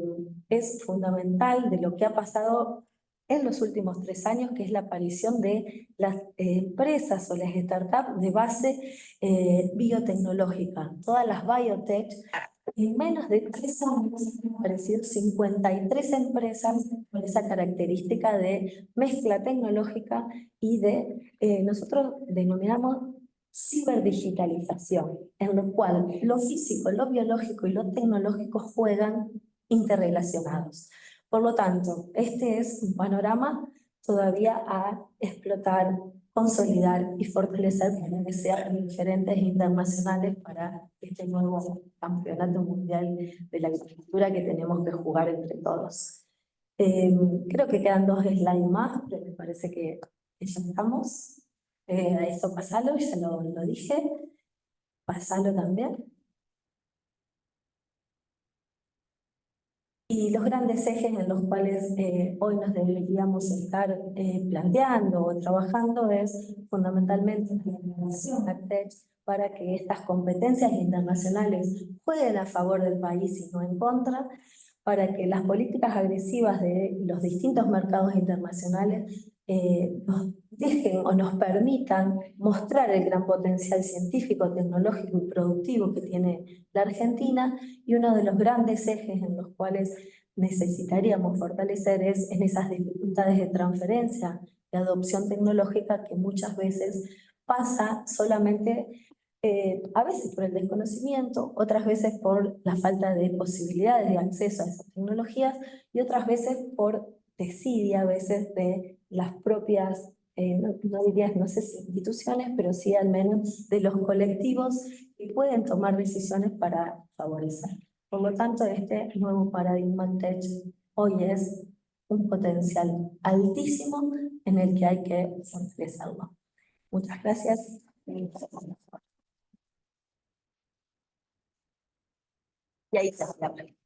es fundamental de lo que ha pasado en los últimos 3 años, que es la aparición de las empresas o las startups de base biotecnológica. Todas las biotech, en menos de 3 años han aparecido 53 empresas con esa característica de mezcla tecnológica y de, nosotros denominamos ciberdigitalización, en lo cual lo físico, lo biológico y lo tecnológico juegan interrelacionados. Por lo tanto, este es un panorama todavía a explotar, consolidar y fortalecer para que sean referentes internacionales para este nuevo campeonato mundial de la agricultura que tenemos que jugar entre todos. Creo que quedan 2 slides más, pero me parece que ya estamos. A esto pasalo, ya lo dije. Pasalo también. Y los grandes ejes en los cuales hoy nos deberíamos estar planteando o trabajando es fundamentalmente la innovación para que estas competencias internacionales jueguen a favor del país y no en contra, para que las políticas agresivas de los distintos mercados internacionales nos dejen o nos permitan mostrar el gran potencial científico, tecnológico y productivo que tiene la Argentina, y uno de los grandes ejes en los cuales necesitaríamos fortalecer es en esas dificultades de transferencia, de adopción tecnológica que muchas veces pasa solamente a veces por el desconocimiento, otras veces por la falta de posibilidades de acceso a esas tecnologías y otras veces por desidia, a veces de las propias, no diría, no sé si instituciones, pero sí al menos de los colectivos que pueden tomar decisiones para favorecer. Por lo tanto, este nuevo paradigma tech hoy es un potencial altísimo en el que hay que fortalecerlo. Muchas gracias. Y ahí se hace la práctica.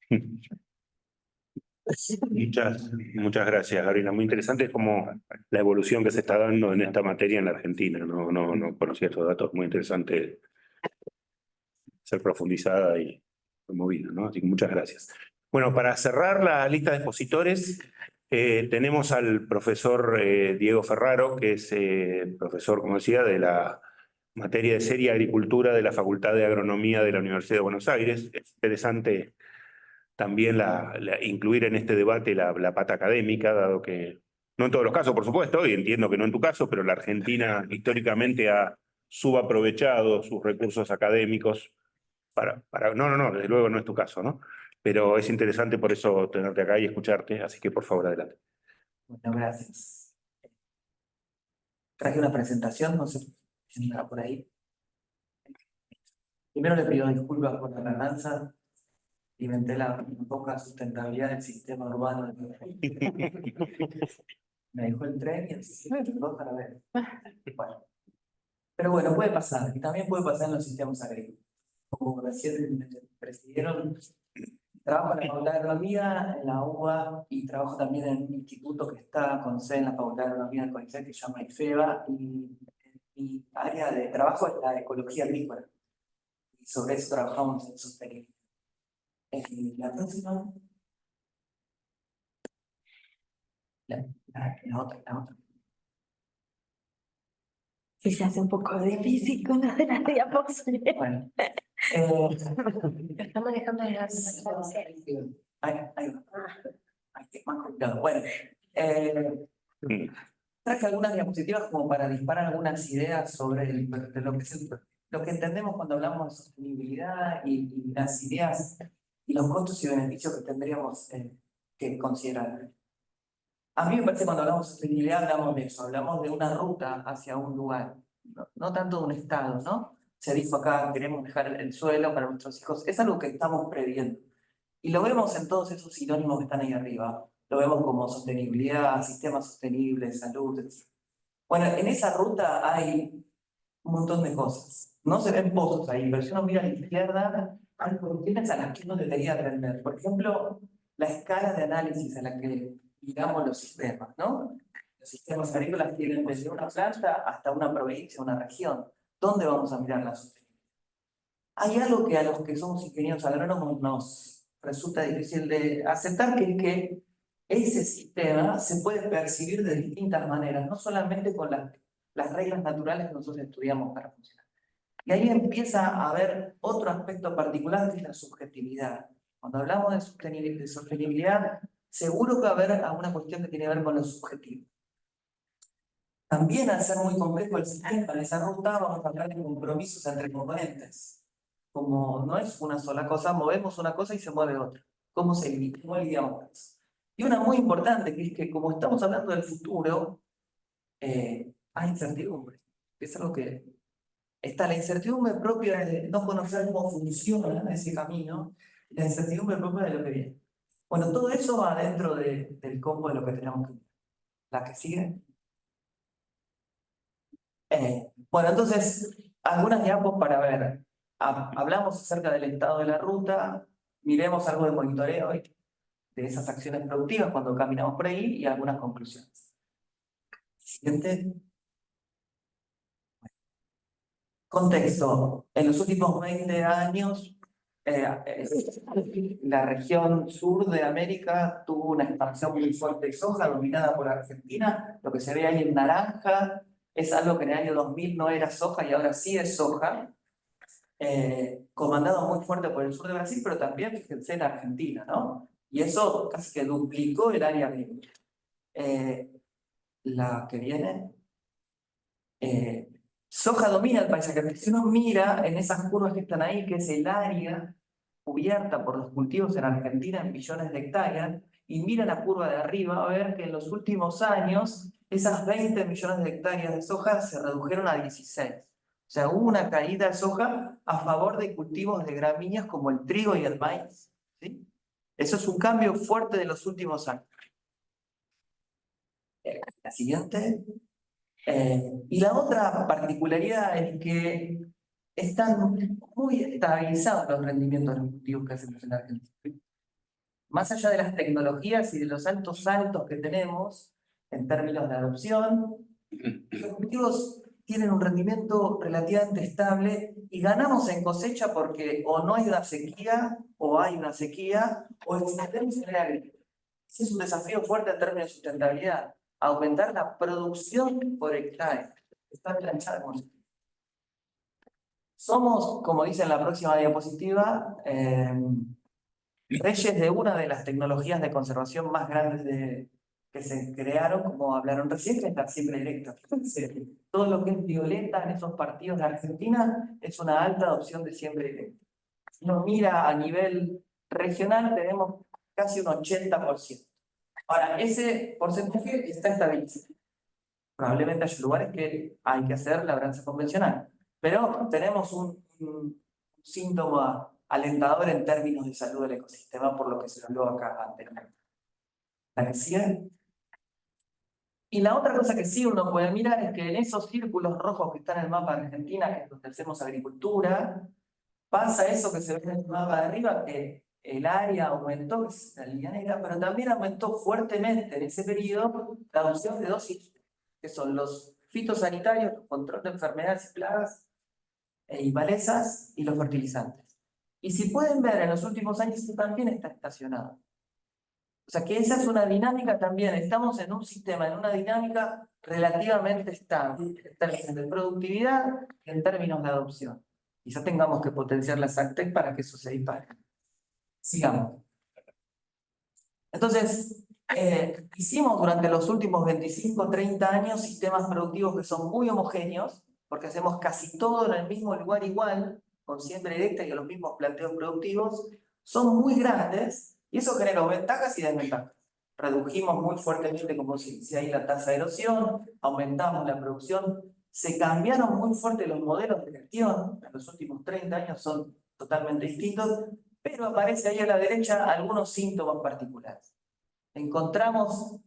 Muchas gracias, Gabriela. Muy interesante como la evolución que se está dando en esta materia en la Argentina. No conocía estos datos, muy interesante ser profundizada y promovida, ¿no? Así que muchas gracias. Bueno, para cerrar la lista de expositores, tenemos al profesor Diego Ferraro, que es profesor, como decía, de la materia de Serie Agricultura de la Facultad de Agronomía de la Universidad de Buenos Aires. Es interesante también incluir en este debate la pata académica, dado que, no en todos los casos, por supuesto, y entiendo que no en tu caso, pero la Argentina históricamente ha subaprovechado sus recursos académicos no, desde luego no es tu caso, ¿no? Pero es interesante por eso tenerte acá y escucharte, así que por favor, adelante. Bueno, gracias. Traje una presentación, no sé si está por ahí. Primero le pido disculpas por la tardanza. Inventé la poca sustentabilidad del sistema urbano. Me dejó el tren y el sistema para ver. Bueno. Pero bueno, puede pasar. Y también puede pasar en los sistemas agrícolas. Como recién presidieron, trabajo en la Facultad de Agronomía, en la UBA, y trabajo también en un instituto que está con sede en la Facultad de Agronomía del CONICET, que se llama IFEBA, y mi área de trabajo es la ecología agrícola. Y sobre eso trabajamos en sostenibilidad. La próxima. La otra. Sí, se hace un poco difícil con las de las diapositivas. Bueno. Está manejando las... Ahí va. Ay, qué más complicado. Bueno, traje algunas diapositivas como para disparar algunas ideas sobre de lo que entendemos cuando hablamos de sostenibilidad y las ideas y los costos y beneficios que tendríamos que considerar. A mí me parece que cuando hablamos de sostenibilidad hablamos de eso, hablamos de una ruta hacia un lugar, no tanto de un estado, ¿no? Se dijo acá, queremos dejar el suelo para nuestros hijos, es algo que estamos previendo. Y lo vemos en todos esos sinónimos que están ahí arriba. Lo vemos como sostenibilidad, sistemas sostenibles, salud, etc. Bueno, en esa ruta hay un montón de cosas. No se ven pozos ahí, pero si uno mira a la izquierda, hay cuestiones a las que uno debería aprender. Por ejemplo, la escala de análisis a la que miramos los sistemas, ¿no? Los sistemas agrícolas tienen desde una planta hasta una provincia, una región. ¿Dónde vamos a mirar la sostenibilidad? Hay algo que a los que somos ingenieros agrónomos nos resulta difícil de aceptar, que es que ese sistema se puede percibir de distintas maneras, no solamente con las reglas naturales que nosotros estudiamos para funcionar. Y ahí empieza a haber otro aspecto particular, que es la subjetividad. Cuando hablamos de sostenibilidad, seguro que va a haber alguna cuestión que tiene que ver con lo subjetivo. También, al ser muy complejo el sistema, en esa ruta vamos a hablar de compromisos entre componentes. Como no es una sola cosa, movemos una cosa y se mueve otra. ¿Cómo se limita? ¿Cómo lidiamos con eso? Y una muy importante, que es que como estamos hablando del futuro, hay incertidumbre. Es algo que está la incertidumbre propia de no conocer cómo funciona ese camino, y la incertidumbre propia de lo que viene. Bueno, todo eso va dentro del combo de lo que tenemos que ver. ¿La que sigue? Bueno, entonces, algunas diapos para ver. Hablamos acerca del estado de la ruta, miremos algo de monitoreo de esas acciones productivas cuando caminamos por ahí y algunas conclusiones. Siguiente. Contexto. En los últimos 20 años, la región sur de América tuvo una expansión muy fuerte de soja dominada por Argentina. Lo que se ve ahí en naranja es algo que en el año 2000 no era soja y ahora sí es soja. Comandado muy fuerte por el sur de Brasil, pero también, fíjense, en Argentina, ¿no? Y eso casi que duplicó el área agrícola. La que viene. Soja domina el paisaje. Si uno mira en esas curvas que están ahí, que es el área cubierta por los cultivos en Argentina en millones de hectáreas, y mira la curva de arriba, va a ver que en los últimos años esas 20 millones de hectáreas de soja se redujeron a 16. O sea, hubo una caída de soja a favor de cultivos de gramíneas como el trigo y el maíz. ¿Sí? Eso es un cambio fuerte de los últimos años. La siguiente. Y la otra particularidad es que están muy estabilizados los rendimientos reproductivos que hacemos en la Argentina. Más allá de las tecnologías y de los altos saltos que tenemos en términos de adopción, los cultivos tienen un rendimiento relativamente estable y ganamos en cosecha porque o no hay una sequía, o hay una sequía, o extendemos el área agrícola. Ese es un desafío fuerte en términos de sustentabilidad, aumentar la producción por hectárea. Está planchada como se... Somos, como dice en la próxima diapositiva, reyes de una de las tecnologías de conservación más grandes que se crearon, como hablaron recién, que es la siembra directa. Fíjense, todo lo que es violeta en esos partidos de Argentina es una alta adopción de siembra directa. Si uno mira a nivel regional, tenemos casi un 80%. Ahora, ese porcentaje está estabilizado. Probablemente hay lugares que hay que hacer labranza convencional, pero tenemos un síntoma alentador en términos de salud del ecosistema, por lo que se habló acá anteriormente. ¿La que sigue? Y la otra cosa que sí uno puede mirar es que en esos círculos rojos que están en el mapa de Argentina, que es donde hacemos agricultura, pasa eso que se ve en el mapa de arriba, que el área aumentó, que es la línea negra, pero también aumentó fuertemente en ese periodo la adopción de dos issues, que son los fitosanitarios, el control de enfermedades y plagas y malezas, y los fertilizantes. Y si pueden ver, en los últimos años esto también está estacionado. O sea que esa es una dinámica también. Estamos en un sistema, en una dinámica relativamente estable, en términos de productividad y en términos de adopción. Quizá tengamos que potenciar las AgTech para que eso se dispare. Sigamos. Entonces, hicimos durante los últimos 25 o 30 años sistemas productivos que son muy homogéneos, porque hacemos casi todo en el mismo lugar igual, con siembra directa y los mismos planteos productivos, son muy grandes, y eso generó ventajas y desventajas. Redujimos muy fuertemente, como se dice ahí, la tasa de erosión, aumentamos la producción, se cambiaron muy fuerte los modelos de gestión, en los últimos 30 años son totalmente distintos, pero aparece ahí a la derecha algunos síntomas particulares. Encontramos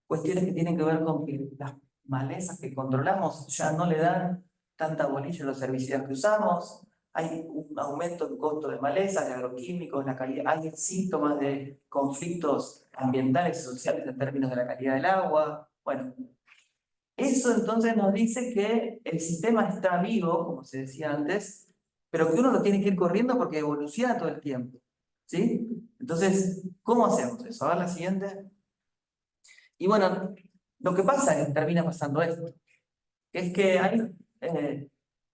cuestiones que tienen que ver con que las malezas que controlamos ya no le dan tanta bolilla a los herbicidas que usamos, hay un aumento en costo de malezas, de agroquímicos, la calidad, hay síntomas de conflictos ambientales y sociales en términos de la calidad del agua. Bueno, eso entonces nos dice que el sistema está vivo, como se decía antes, pero que uno lo tiene que ir corriendo porque evoluciona todo el tiempo. ¿Sí? Entonces, ¿cómo hacemos eso? A ver la siguiente. Y bueno, lo que pasa es que termina pasando esto, que es que hay,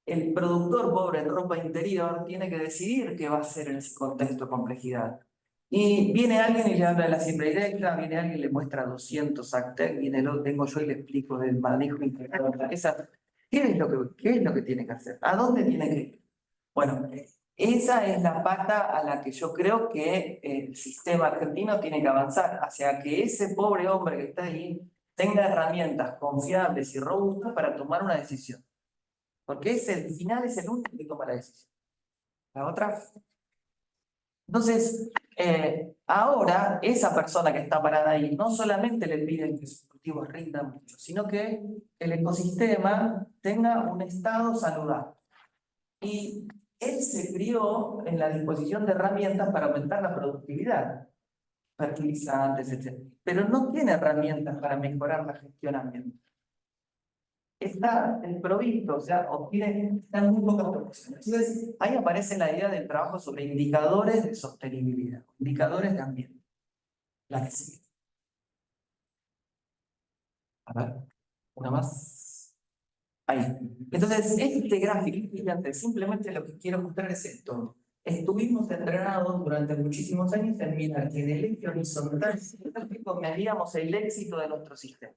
el productor pobre en ropa interior tiene que decidir qué va a hacer en ese contexto de complejidad. Y viene alguien y le habla de la siembra directa, viene alguien y le muestra 200 AgTech, viene vengo yo y le explico del manejo integrado de malezas. ¿Qué es lo que tiene que hacer? ¿A dónde tiene que ir? Bueno, esa es la pata a la que yo creo que el sistema argentino tiene que avanzar, hacia que ese pobre hombre que está ahí tenga herramientas confiables y robustas para tomar una decisión. Porque al final es el único que toma la decisión. ¿La otra? Entonces, ahora esa persona que está parada ahí no solamente le piden que sus cultivos rindan mucho, sino que el ecosistema tenga un estado saludable. Y él se crió en la disposición de herramientas para aumentar la productividad, fertilizantes, etc. Pero no tiene herramientas para mejorar la gestión ambiental. Está desprovisto, o sea, está en muy pocas proporciones. Entonces, ahí aparece la idea del trabajo sobre indicadores de sostenibilidad, indicadores de ambiente. La que sigue. A ver, una más. Ahí. Entonces, este gráfico, fíjate, simplemente lo que quiero mostrar es esto. Estuvimos entrenados durante muchísimos años en mirar que en el eje horizontal medíamos el éxito de nuestro sistema.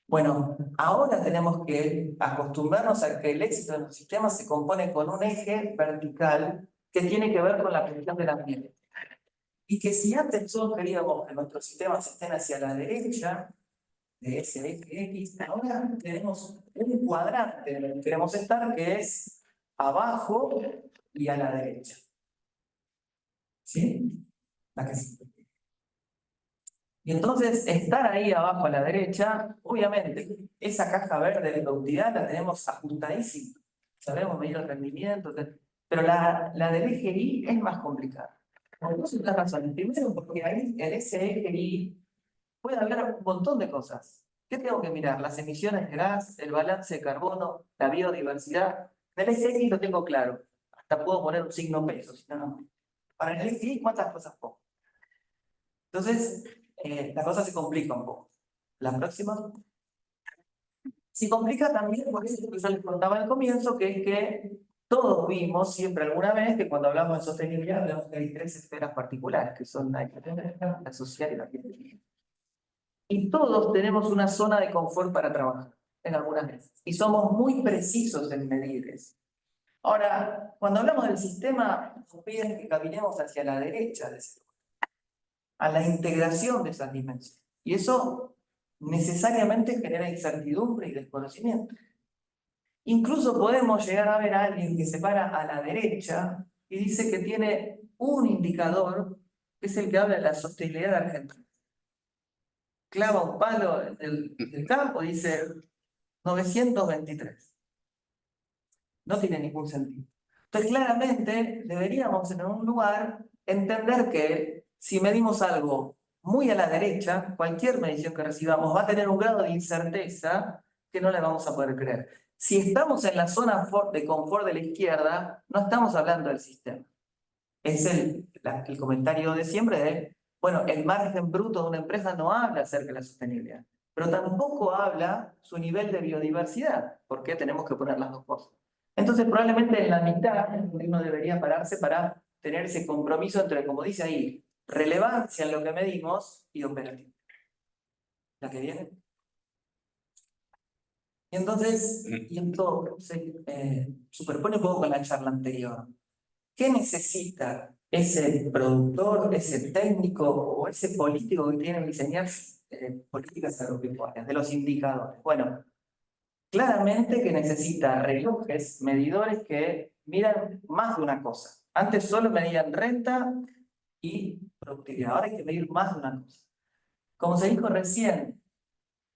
Bueno, ahora tenemos que acostumbrarnos a que el éxito de nuestro sistema se compone con un eje vertical que tiene que ver con la gestión del ambiente. Y que si antes todos queríamos que nuestros sistemas estén hacia la derecha, de ese eje X, ahora tenemos un cuadrante en el que queremos estar, que es abajo y a la derecha. ¿Sí? La que sí. Y entonces, estar ahí abajo a la derecha, obviamente, esa caja verde de productividad la tenemos ajustadísima. sabemos medir el rendimiento, pero la del eje Y es más complicada. Por dos razones. Primero, porque ahí en ese eje Y puede haber un montón de cosas. ¿Qué tengo que mirar? Las emisiones de gas, el balance de carbono, la biodiversidad. En el eje X lo tengo claro. Hasta puedo poner un signo peso. Si no. Para el eje Y, ¿cuántas cosas pongo? Entonces, la cosa se complica un poco. La próxima. Se complica también por eso que yo les contaba al comienzo, que es que todos vimos siempre alguna vez que cuando hablamos de sostenibilidad hablamos que hay tres esferas particulares, que son la económica, la social y la científica. Y todos tenemos una zona de confort para trabajar, en algunas veces. Y somos muy precisos en medir eso. Ahora, cuando hablamos del sistema, nos piden que caminemos hacia la derecha de ese lugar, a la integración de esas dimensiones. Y eso necesariamente genera incertidumbre y desconocimiento. Incluso podemos llegar a ver a alguien que se para a la derecha y dice que tiene un indicador, que es el que habla de la sostenibilidad de Argentina. Clava un palo del campo y dice 923. No tiene ningún sentido. Entonces, claramente, deberíamos en un lugar entender que si medimos algo muy a la derecha, cualquier medición que recibamos va a tener un grado de incerteza que no le vamos a poder creer. Si estamos en la zona de confort de la izquierda, no estamos hablando del sistema. Es el comentario de siempre de, bueno, el margen bruto de una empresa no habla acerca de la sostenibilidad, pero tampoco habla su nivel de biodiversidad, porque tenemos que poner las dos cosas. Entonces, probablemente en la mitad uno debería pararse para tener ese compromiso entre, como dice ahí, relevancia en lo que medimos y operativo. ¿La que viene? Y entonces, y esto se superpone un poco con la charla anterior. ¿Qué necesita ese productor, ese técnico o ese político que tiene que diseñar políticas agropecuarias, de los indicadores? Bueno, claramente que necesita relojes, medidores que miran más de una cosa. Antes solo medían renta y productividad, ahora hay que medir más de una cosa. Como se dijo recién,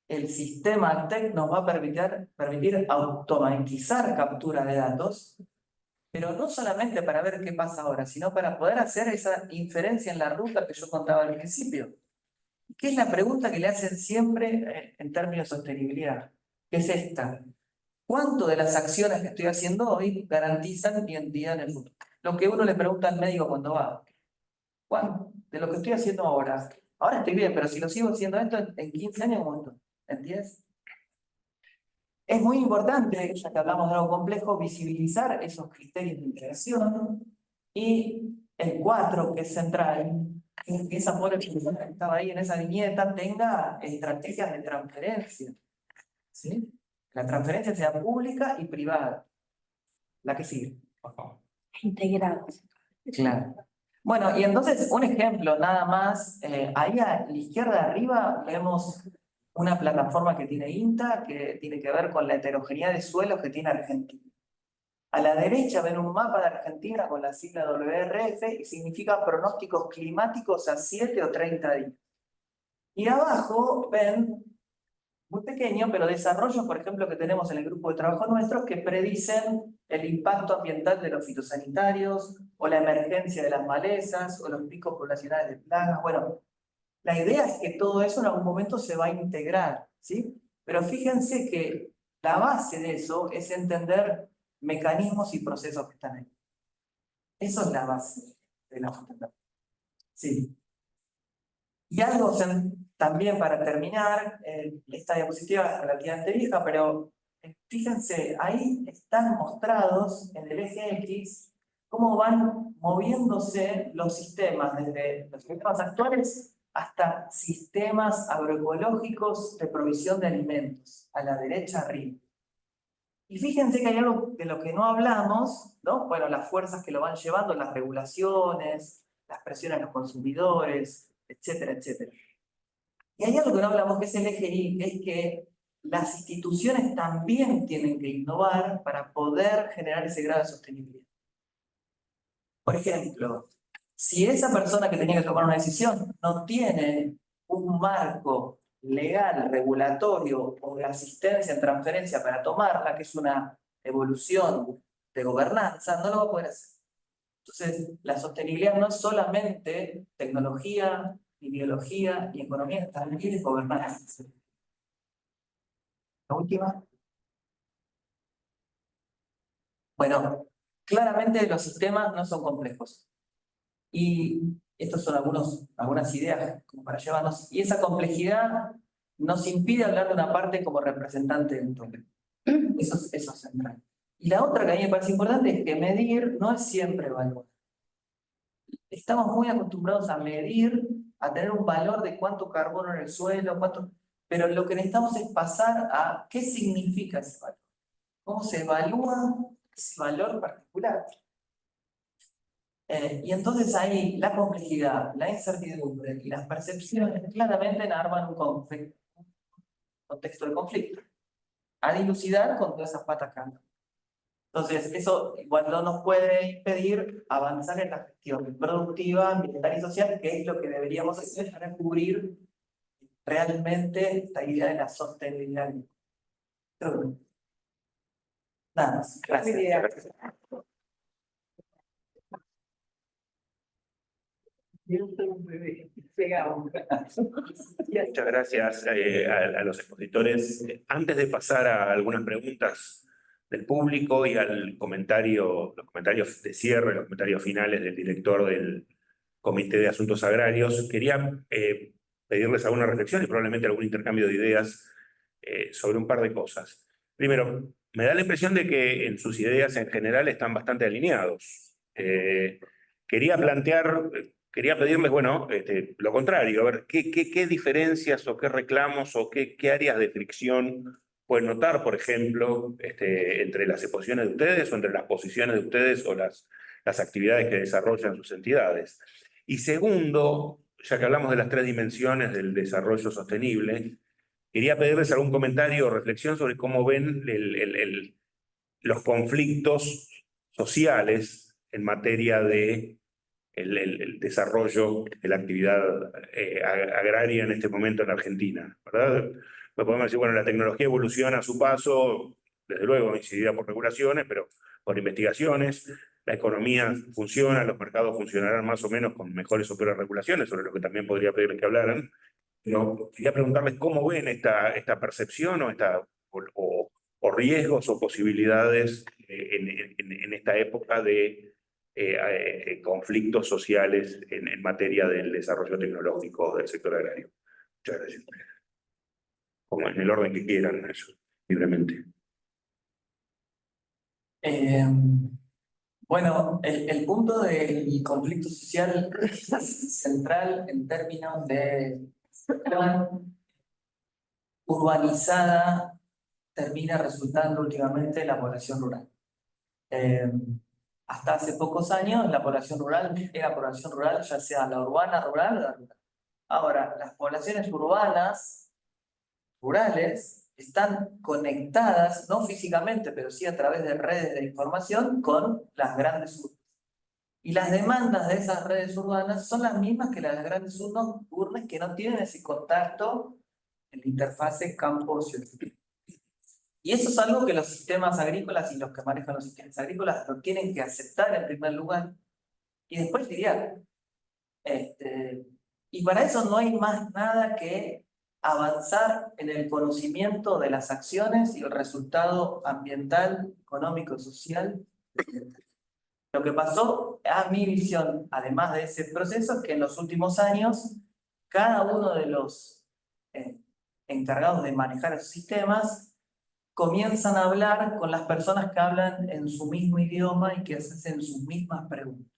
el sistema TEC nos va a permitir automatizar captura de datos, pero no solamente para ver qué pasa ahora, sino para poder hacer esa inferencia en la ruta que yo contaba al principio. ¿Qué es la pregunta que le hacen siempre en términos de sostenibilidad? ¿Qué es esta? ¿Cuánto de las acciones que estoy haciendo hoy garantizan mi identidad en el futuro? Lo que uno le pregunta al médico cuando va. ¿Cuánto de lo que estoy haciendo ahora? Ahora estoy bien, pero si lo sigo haciendo esto en 15 años, ¿cuánto? ¿En 10? Es muy importante, ya que hablamos de algo complejo, visibilizar esos criterios de integración. Y el 4, que es central, que esa pobre persona que estaba ahí en esa viñeta tenga estrategias de transferencia. ¿Sí? La transferencia sea pública y privada. La que sigue. Integrados. Claro. Bueno, y entonces un ejemplo nada más. Ahí a la izquierda de arriba vemos una plataforma que tiene INTA, que tiene que ver con la heterogeneidad de suelos que tiene Argentina. A la derecha ven un mapa de Argentina con la sigla WRF y significa pronósticos climáticos a 7 o 30 días. Y abajo ven, muy pequeño, pero desarrollos, por ejemplo, que tenemos en el grupo de trabajo nuestro que predicen el impacto ambiental de los fitosanitarios o la emergencia de las malezas o los picos poblacionales de plagas. Bueno, la idea es que todo eso en algún momento se va a integrar, ¿sí? Pero fíjense que la base de eso es entender mecanismos y procesos que están ahí. Eso es la base de la sustentabilidad. Sí. Y algo también para terminar, esta diapositiva es relativamente vieja, pero fíjense, ahí están mostrados en el eje X cómo van moviéndose los sistemas, desde los sistemas actuales hasta sistemas agroecológicos de provisión de alimentos, a la derecha arriba. Y fíjense que hay algo de lo que no hablamos, ¿no? Bueno, las fuerzas que lo van llevando, las regulaciones, las presiones a los consumidores, etcétera, etcétera. Y hay algo que no hablamos que es el eje Y, que es que las instituciones también tienen que innovar para poder generar ese grado de sostenibilidad. Por ejemplo, si esa persona que tenía que tomar una decisión no tiene un marco legal, regulatorio o de asistencia en transferencia para tomarla, que es una evolución de gobernanza, no lo va a poder hacer. Entonces, la sostenibilidad no es solamente tecnología, ideología y economía, también es gobernanza. La última. Bueno, claramente los sistemas no son complejos. Y estas son algunas ideas como para llevarnos. Y esa complejidad nos impide hablar de una parte como representante de un problema. Eso es central. Y la otra que a mí me parece importante es que medir no es siempre evaluar. Estamos muy acostumbrados a medir, a tener un valor de cuánto carbono en el suelo, pero lo que necesitamos es pasar a qué significa ese valor. ¿Cómo se evalúa ese valor particular? Y entonces ahí la complejidad, la incertidumbre y las percepciones claramente arman un contexto de conflicto. A dilucidar con todas esas patas acá. Entonces, eso igual no nos puede impedir avanzar en la gestión productiva, ambiental y social, que es lo que deberíamos hacer para cubrir realmente esta idea de la sostenibilidad. Nada más. Gracias. Muchas gracias a los expositores. Antes de pasar a algunas preguntas del público y los comentarios de cierre, los comentarios finales del director del Comité de Asuntos Agrarios, quería pedirles alguna reflexión y probablemente algún intercambio de ideas sobre un par de cosas. Primero, me da la impresión de que en sus ideas en general están bastante alineados. Quería pedirles, bueno, lo contrario, a ver, ¿qué diferencias o qué reclamos o qué áreas de fricción pueden notar, por ejemplo, entre las exposiciones de ustedes o entre las posiciones de ustedes o las actividades que desarrollan sus entidades? Y segundo, ya que hablamos de las 3 dimensiones del desarrollo sostenible, quería pedirles algún comentario o reflexión sobre cómo ven los conflictos sociales en materia de el desarrollo de la actividad agraria en este momento en Argentina, ¿verdad? Pues podemos decir, bueno, la tecnología evoluciona a su paso, desde luego incidirá por regulaciones, pero por investigaciones. La economía funciona, los mercados funcionarán más o menos con mejores o peores regulaciones, sobre lo que también podría pedirles que hablaran. Pero quería preguntarles cómo ven esta percepción o riesgos o posibilidades en esta época de conflictos sociales en materia del desarrollo tecnológico del sector agrario. Muchas gracias. Como en el orden que quieran, eso, libremente. Bueno, el punto del conflicto social es central en términos de cuán urbanizada termina resultando últimamente la población rural. Hasta hace pocos años la población rural era población rural, ya sea la urbana, rural o la rural. Ahora, las poblaciones rurales, están conectadas, no físicamente, pero sí a través de redes de información con las grandes urbes. Y las demandas de esas redes urbanas son las mismas que las grandes urbes que no tienen ese contacto en la interfase campo-ciudad. Y eso es algo que los sistemas agrícolas y los que manejan los sistemas agrícolas lo tienen que aceptar en primer lugar y después lidiar. Y para eso no hay más nada que avanzar en el conocimiento de las acciones y el resultado ambiental, económico y social. Lo que pasó, a mi visión, además de ese proceso, es que en los últimos años, cada uno de los encargados de manejar esos sistemas comienzan a hablar con las personas que hablan en su mismo idioma y que hacen sus mismas preguntas.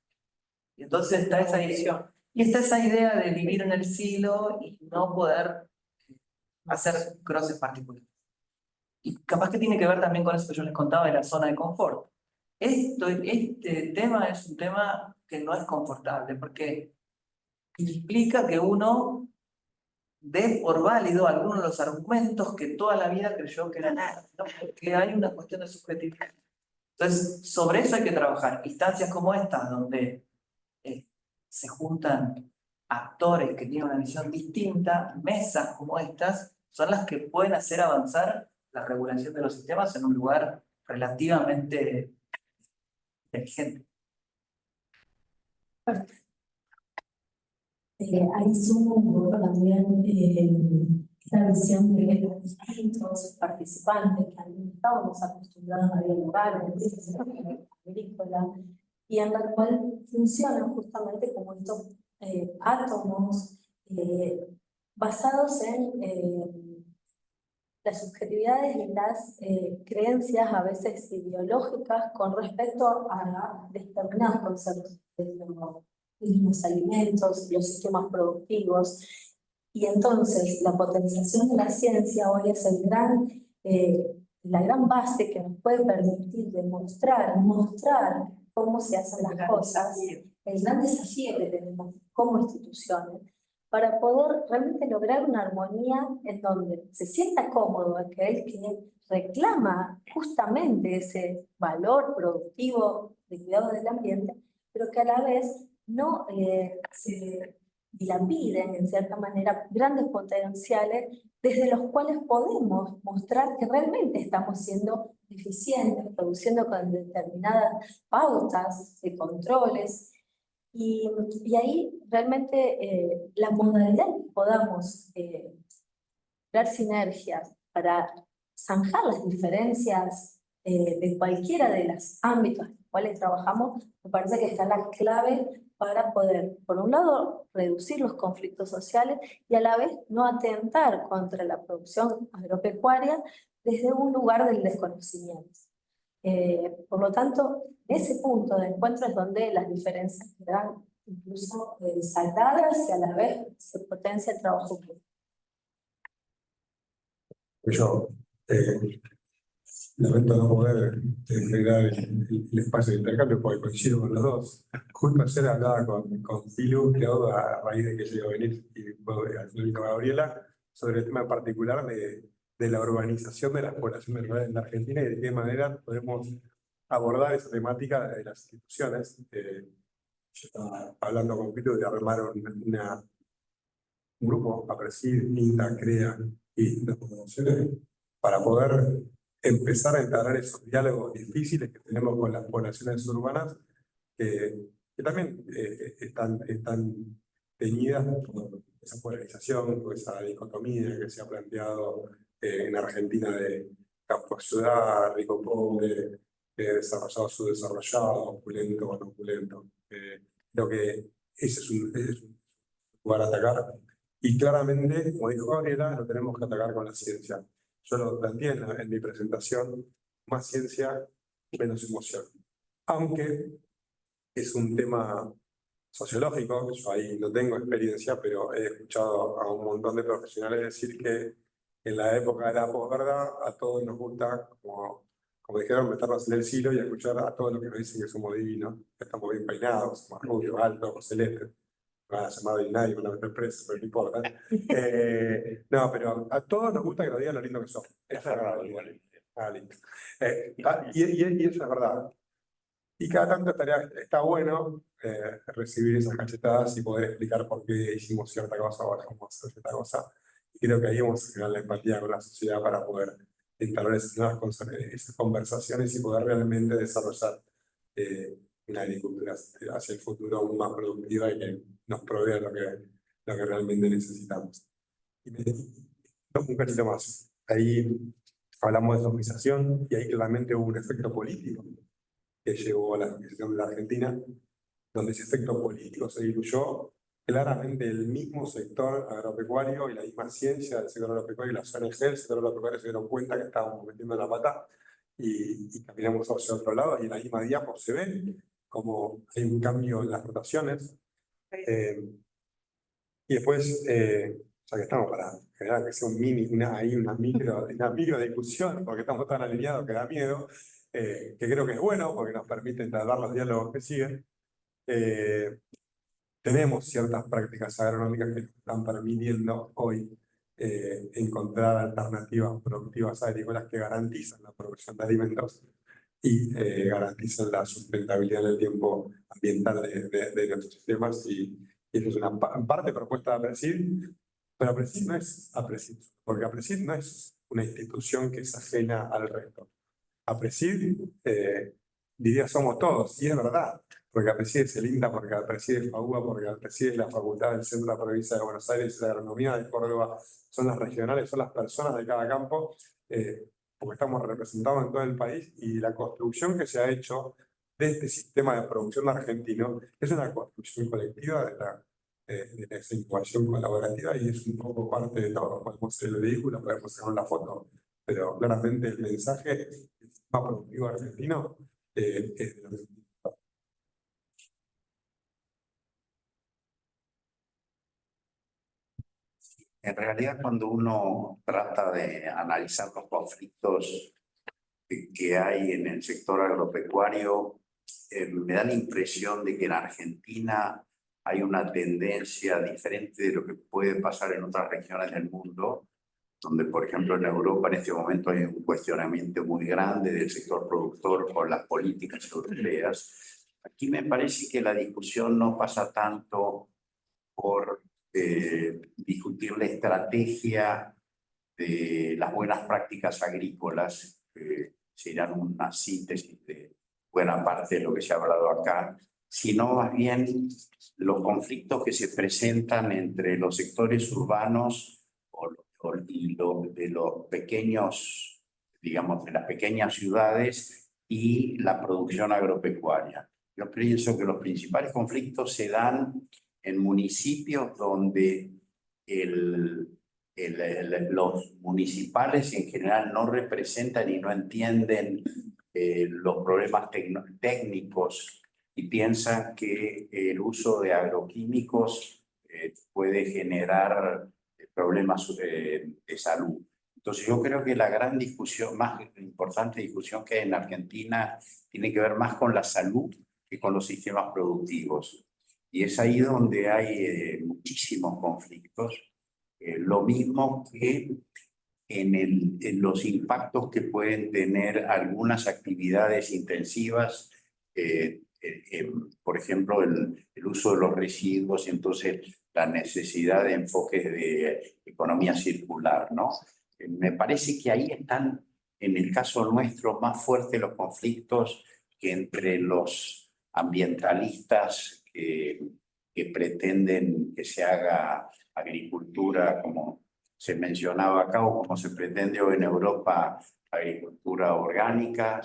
Y entonces está esa visión. Y está esa idea de vivir en el silo y no poder hacer cruces particulares. Y capaz que tiene que ver también con eso que yo les contaba de la zona de confort. Este tema es un tema que no es confortable porque implica que uno dé por válido algunos de los argumentos que toda la vida creyó que eran nada, ¿no? Porque hay una cuestión de subjetividad. Entonces, sobre eso hay que trabajar. Instancias como estas, donde se juntan actores que tienen una visión distinta, mesas como estas, son las que pueden hacer avanzar la regulación de los sistemas en un lugar relativamente inteligente. Ahí sumo un poco también esta visión de los distintos participantes que estábamos acostumbrados a dialogar en el sector agrícola y en la cual funcionan justamente como estos átomos basados en las subjetividades y las creencias a veces ideológicas con respecto a determinados conceptos de los alimentos, los sistemas productivos. Y entonces la potenciación de la ciencia hoy es la gran base que nos puede permitir demostrar, mostrar cómo se hacen las cosas, el gran desafío que tenemos como instituciones, para poder realmente lograr una armonía en donde se sienta cómodo aquel que reclama justamente ese valor productivo de cuidado del ambiente, pero que a la vez no se dilapiden en cierta manera grandes potenciales desde los cuales podemos mostrar que realmente estamos siendo eficientes, produciendo con determinadas pautas de controles. Y ahí realmente la modalidad que podamos crear sinergias para zanjar las diferencias de cualquiera de los ámbitos en los cuales trabajamos, me parece que está la clave para poder, por un lado, reducir los conflictos sociales y a la vez no atentar contra la producción agropecuaria desde un lugar del desconocimiento. Por lo tanto, ese punto de encuentro es donde las diferencias quedan incluso saldadas y a la vez se potencia el trabajo público. Yo lamento no poder integrar el espacio de intercambio porque coincido con los dos. Justo ayer hablaba con Filu, que a raíz de que llegó a venir y Gabriela, sobre el tema en particular de la urbanización de las poblaciones rurales en la Argentina y de qué manera podemos abordar esa temática de las instituciones. Yo estaba hablando con Filu de armar un grupo a presidir, INTA, CREA y distintas organizaciones para poder empezar a entablar esos diálogos difíciles que tenemos con las poblaciones urbanas, que también están teñidas por esa polarización, por esa dicotomía que se ha planteado en Argentina de campo-ciudad, rico-pobre, desarrollado, subdesarrollado, opulento o no opulento. Creo que ese es un lugar a atacar. Y claramente, como dijo Gabriela, lo tenemos que atacar con la ciencia. Yo lo planteé en mi presentación, más ciencia, menos emoción. Aunque es un tema sociológico, yo ahí no tengo experiencia, pero he escuchado a un montón de profesionales decir que en la época de la posverdad a todos nos gusta, como dijeron, meternos en el silo y escuchar a todos los que nos dicen que somos divinos, que estamos bien peinados, somos rubios, altos, celestes. Van a llamar a nadie, van a meter preso, pero no importa. No, pero a todos nos gusta que nos digan lo lindo que somos. Es verdad, igual. Lindo. Y eso es verdad. Y cada tanto está bueno recibir esas cachetadas y poder explicar por qué hicimos cierta cosa o dejamos hacer cierta cosa. Y creo que ahí vamos a generar la empatía con la sociedad para poder entablar esas conversaciones y poder realmente desarrollar una agricultura hacia el futuro aún más productiva y que nos provea lo que realmente necesitamos. Y un cachito más. Ahí hablamos de socialización y ahí claramente hubo un efecto político que llevó a la socialización de la Argentina, donde ese efecto político se diluyó. Claramente el mismo sector agropecuario y la misma ciencia del sector agropecuario y las ONG del sector agropecuario se dieron cuenta que estábamos metiendo la pata y caminamos hacia otro lado, y en la misma diapo se ve como hay un cambio en las rotaciones. Y después, ya que estamos para generar que sea una micro discusión, porque estamos tan alineados que da miedo, que creo que es bueno porque nos permite entablar los diálogos que siguen. Tenemos ciertas prácticas agronómicas que nos están permitiendo hoy encontrar alternativas productivas agrícolas que garantizan la producción de alimentos y garantizan la sustentabilidad en el tiempo ambiental de nuestros sistemas. Y eso es una parte propuesta de APRESID, pero APRESID no es APRESID, porque APRESID no es una institución que es ajena al resto. APRESID, diría somos todos, y es verdad, porque APRESID es el INTA, porque APRESID es FAUBA, porque APRESID es la Facultad del Centro de la Provincia de Buenos Aires, la Agronomía de Córdoba, son las regionales, son las personas de cada campo, porque estamos representados en todo el país, y la construcción que se ha hecho de este sistema de producción argentino es una construcción colectiva de esa innovación colaborativa, y es un poco parte de todo. Podemos hacer el vehículo, podemos hacer una foto, pero claramente el mensaje del sistema productivo argentino es de lo que... En realidad, cuando uno trata de analizar los conflictos que hay en el sector agropecuario, me da la impresión de que en Argentina hay una tendencia diferente de lo que puede pasar en otras regiones del mundo, donde, por ejemplo, en Europa en este momento hay un cuestionamiento muy grande del sector productor por las políticas europeas. Aquí me parece que la discusión no pasa tanto por discutir la estrategia de las buenas prácticas agrícolas, serán una síntesis de buena parte de lo que se ha hablado acá, sino más bien los conflictos que se presentan entre los sectores urbanos de los pequeños, digamos, de las pequeñas ciudades y la producción agropecuaria. Yo pienso que los principales conflictos se dan en municipios donde los municipales en general no representan y no entienden los problemas técnicos y piensan que el uso de agroquímicos puede generar problemas de salud. Entonces yo creo que la gran discusión, más importante discusión que hay en Argentina tiene que ver más con la salud que con los sistemas productivos. Y es ahí donde hay muchísimos conflictos. Lo mismo que en los impactos que pueden tener algunas actividades intensivas, por ejemplo, el uso de los residuos y entonces la necesidad de enfoques de economía circular, ¿no? Me parece que ahí están, en el caso nuestro, más fuertes los conflictos que entre los ambientalistas que pretenden que se haga agricultura, como se mencionaba acá, o como se pretende hoy en Europa, agricultura orgánica.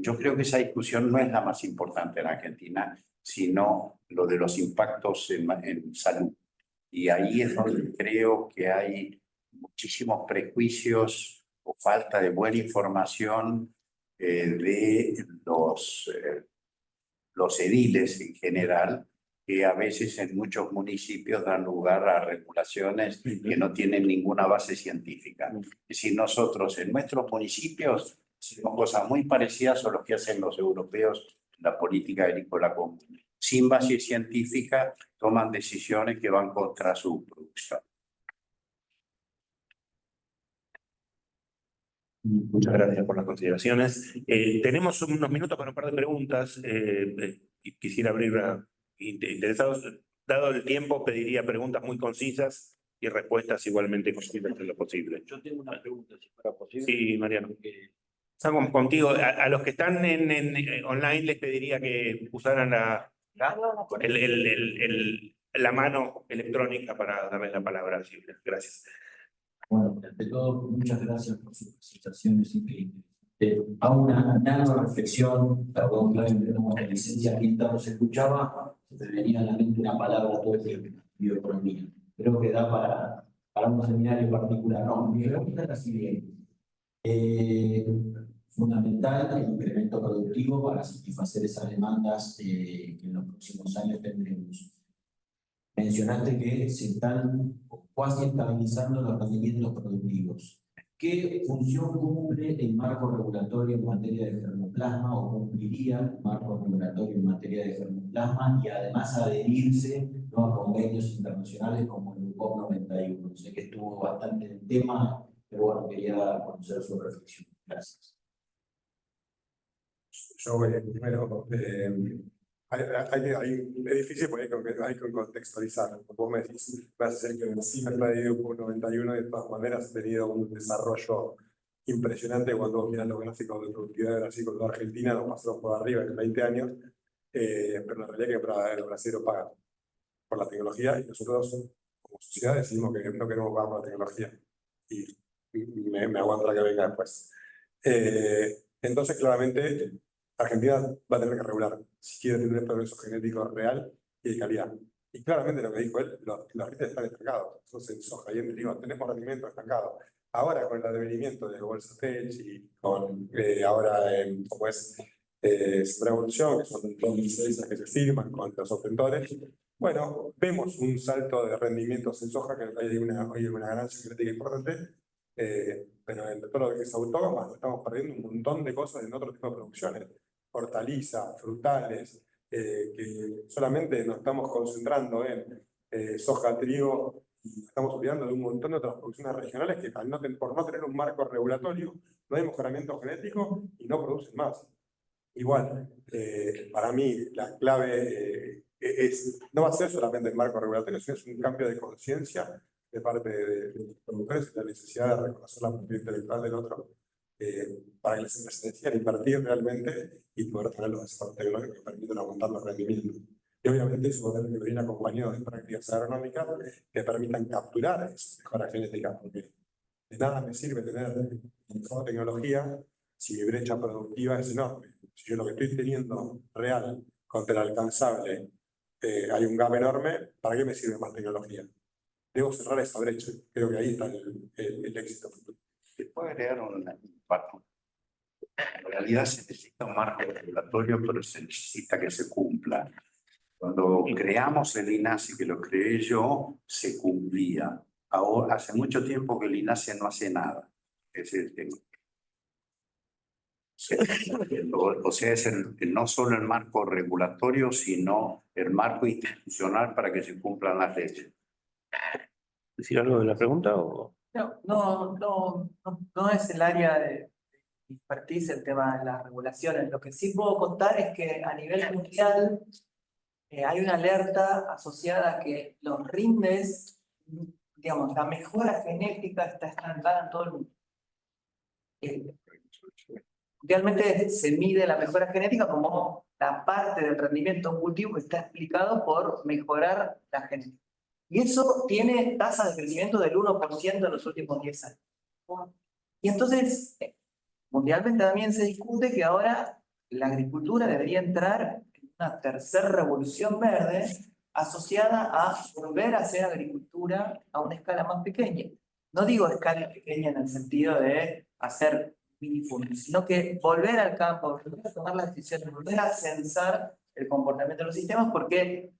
Yo creo que esa discusión no es la más importante en Argentina, sino lo de los impactos en salud. Y ahí es donde creo que hay muchísimos prejuicios o falta de buena información de los ediles en general, que a veces en muchos municipios dan lugar a regulaciones que no tienen ninguna base científica. Es decir, nosotros en nuestros municipios hacemos cosas muy parecidas a lo que hacen los europeos en la política agrícola común. Sin base científica toman decisiones que van contra su producción. Muchas gracias por las consideraciones. Tenemos unos minutos para un par de preguntas. Quisiera abrir a interesados. Dado el tiempo, pediría preguntas muy concisas y respuestas igualmente concisas en lo posible. Yo tengo una pregunta, si fuera posible. Sí, Mariano. Estamos contigo. A los que están online les pediría que usaran la mano electrónica para darles la palabra. Gracias. Bueno, ante todo, muchas gracias por sus presentaciones increíbles. A una nano reflexión, perdón, como la licencia Quinta nos escuchaba, se me venía a la mente una palabra todo el tiempo, bioeconomía. Creo que da para un seminario particular. No, mi pregunta es la siguiente. Fundamental el incremento productivo para satisfacer esas demandas que en los próximos años tendremos. Mencionaste que se están casi estabilizando los rendimientos productivos. ¿Qué función cumple el marco regulatorio en materia de germoplasma o cumpliría el marco regulatorio en materia de germoplasma y además adherirse, ¿no?, a convenios internacionales como el UPOP 91? Sé que estuvo bastante en el tema, pero bueno, quería conocer su reflexión. Gracias. Yo primero, es difícil porque hay que contextualizar. Vos me decís, vas a ser que sí me ha traído UPOP 91 y de todas maneras ha tenido un desarrollo impresionante cuando vos mirás los gráficos de productividad de Brasil con Argentina, nos pasamos por arriba en 20 años, pero la realidad es que los brasileños pagan por la tecnología y nosotros como sociedad decidimos que no queremos pagar por la tecnología y me aguanto la que venga después. Entonces, claramente, Argentina va a tener que regular si quiere tener progreso genético real y de calidad. Y claramente lo que dijo él, los índices están estancados. Entonces, en soja y en trigo tenemos rendimiento estancado. Ahora, con el advenimiento de Bolsa Tech y con ahora, como es Revolución, que son dos licencias que se firman con los obtentores, bueno, vemos un salto de rendimientos en soja, que hay una ganancia genética importante, pero en todo lo que es autónomas estamos perdiendo un montón de cosas en otro tipo de producciones, hortalizas, frutales, que solamente nos estamos concentrando en soja, trigo, y estamos olvidando de un montón de otras producciones regionales que por no tener un marco regulatorio no hay mejoramiento genético y no producen más. Igual, para mí la clave no va a ser solamente el marco regulatorio, sino es un cambio de conciencia de parte de los productores y la necesidad de reconocer la propiedad intelectual del otro, para que las empresas decidan invertir realmente y poder tener los desarrollos tecnológicos que permitan aumentar los rendimientos. Y obviamente eso va a tener que venir acompañado de prácticas agronómicas que permitan capturar esas mejoras genéticas, porque de nada me sirve tener mejor tecnología si mi brecha productiva es enorme. Si yo lo que estoy teniendo real contra el alcanzable hay un gap enorme, ¿para qué me sirve más tecnología? Debo cerrar esa brecha. Creo que ahí está el éxito futuro. Se puede crear un impacto. En realidad se necesita un marco regulatorio, pero se necesita que se cumpla. Cuando creamos el INASE, que lo creé yo, se cumplía. Ahora, hace mucho tiempo que el INASE no hace nada. Es el tema. O sea, es no solo el marco regulatorio, sino el marco institucional para que se cumplan las leyes. ¿Decir algo de la pregunta o...? No es el área de expertise el tema de las regulaciones. Lo que sí puedo contar es que a nivel mundial hay una alerta asociada a que los rindes, digamos, la mejora genética está estancada en todo el mundo. Mundialmente se mide la mejora genética como la parte del rendimiento de un cultivo que está explicado por mejorar la genética. Y eso tiene tasas de crecimiento del 1% en los últimos 10 años. Y entonces, mundialmente también se discute que ahora la agricultura debería entrar en una tercera revolución verde asociada a volver a hacer agricultura a una escala más pequeña. No digo escala pequeña en el sentido de hacer minifundios, sino que volver al campo, volver a tomar las decisiones, volver a censar el comportamiento de los sistemas, porque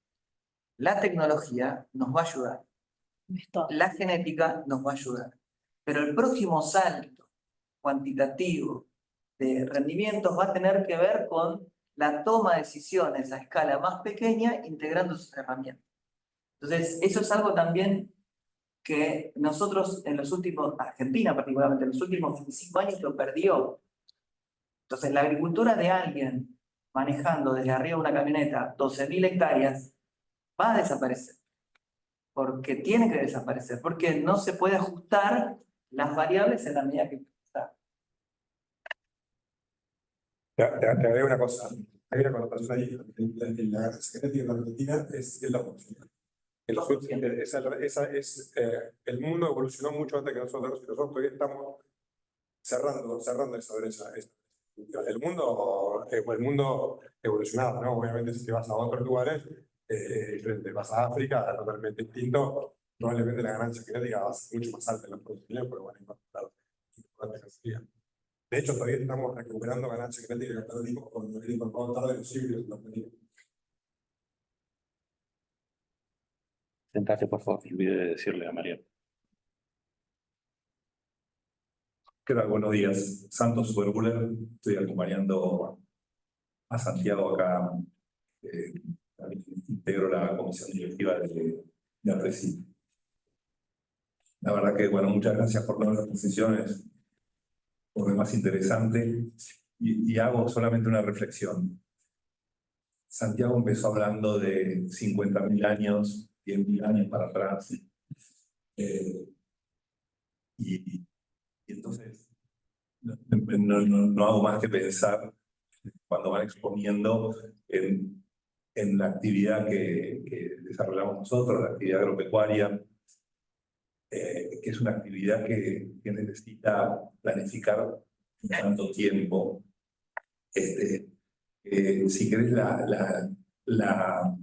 la tecnología nos va a ayudar, la genética nos va a ayudar, pero el próximo salto cuantitativo de rendimientos va a tener que ver con la toma de decisiones a escala más pequeña integrando sus herramientas. Entonces, eso es algo también que nosotros en los últimos, Argentina particularmente, en los últimos 25 años lo perdió. Entonces, la agricultura de alguien manejando desde arriba una camioneta 12.000 hectáreas va a desaparecer. Porque tiene que desaparecer, porque no se puede ajustar las variables en la medida que está. Te agrego una cosa. Hay una connotación ahí. La ganancia genética en la Argentina es el 2%. El mundo evolucionó mucho antes que nosotros y nosotros todavía estamos cerrando esa brecha. El mundo evolucionado, ¿no? Obviamente si te vas a otros lugares, te vas a África, es totalmente distinto. Probablemente la ganancia genética va a ser mucho más alta en los productores, pero van a encontrar importantes cantidades. De hecho, todavía estamos recuperando ganancia genética que perdimos cuando incorporamos tarde los híbridos en los pedidos. Sentate, por favor, olvidé de decirle a María. ¿Qué tal? Buenos días. Santos Superbuller. Estoy acompañando a Santiago acá. Integro la comisión directiva de APRESI. La verdad que, bueno, muchas gracias por todas las exposiciones, por lo más interesante. Y hago solamente una reflexión. Santiago empezó hablando de 50.000 años, 10.000 años para atrás. Y entonces, no hago más que pensar cuando van exponiendo en la actividad que desarrollamos nosotros, la actividad agropecuaria, que es una actividad que necesita planificar tanto tiempo. Si querés, la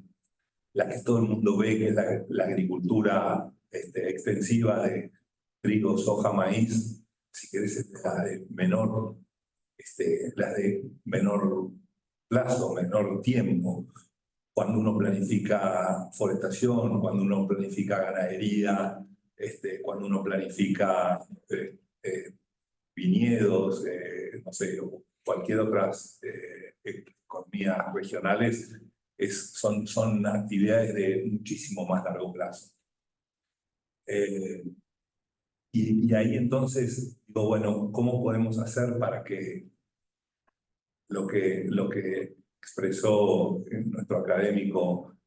que todo el mundo ve, que es la agricultura extensiva de trigo, soja, maíz, si querés, es la de menor plazo, menor tiempo. Cuando uno planifica forestación, cuando uno planifica ganadería, cuando uno planifica viñedos, no sé, o cualquier otras economías regionales, son actividades de muchísimo más largo plazo. Y ahí entonces digo, bueno, ¿cómo podemos hacer para que lo que expresó nuestro académico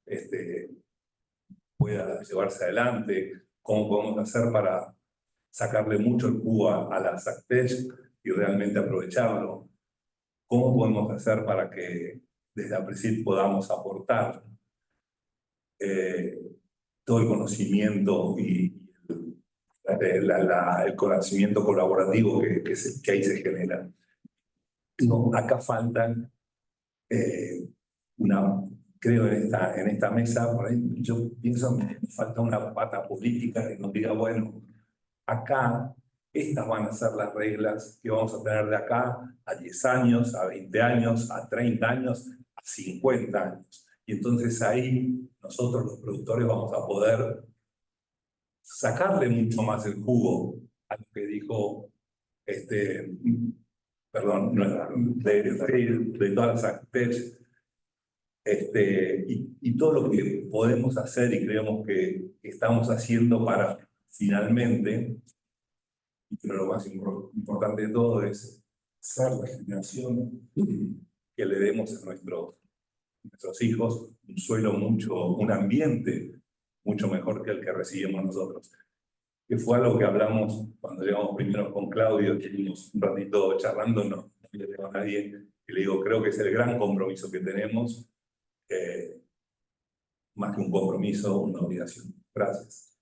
pueda llevarse adelante? ¿Cómo podemos hacer para sacarle mucho el jugo a las ACTES y realmente aprovecharlo? ¿Cómo podemos hacer para que desde APRESID podamos aportar todo el conocimiento y el conocimiento colaborativo que ahí se genera? No, acá faltan creo en esta mesa, por ahí yo pienso que falta una pata política que nos diga, bueno, acá estas van a ser las reglas que vamos a tener de acá a 10 años, a 20 años, a 30 años, a 50 años. Y entonces ahí nosotros los productores vamos a poder sacarle mucho más el jugo a lo que dijo, perdón, de todas las ACTES, y todo lo que podemos hacer y creemos que estamos haciendo para finalmente, pero lo más importante de todo es ser la generación que le demos a nuestros hijos un ambiente mucho mejor que el que recibimos nosotros. Que fue algo que hablamos cuando llegamos primero con Claudio, estuvimos un ratito charlando, no le digo a nadie, y le digo, creo que es el gran compromiso que tenemos, más que un compromiso, una obligación. Gracias.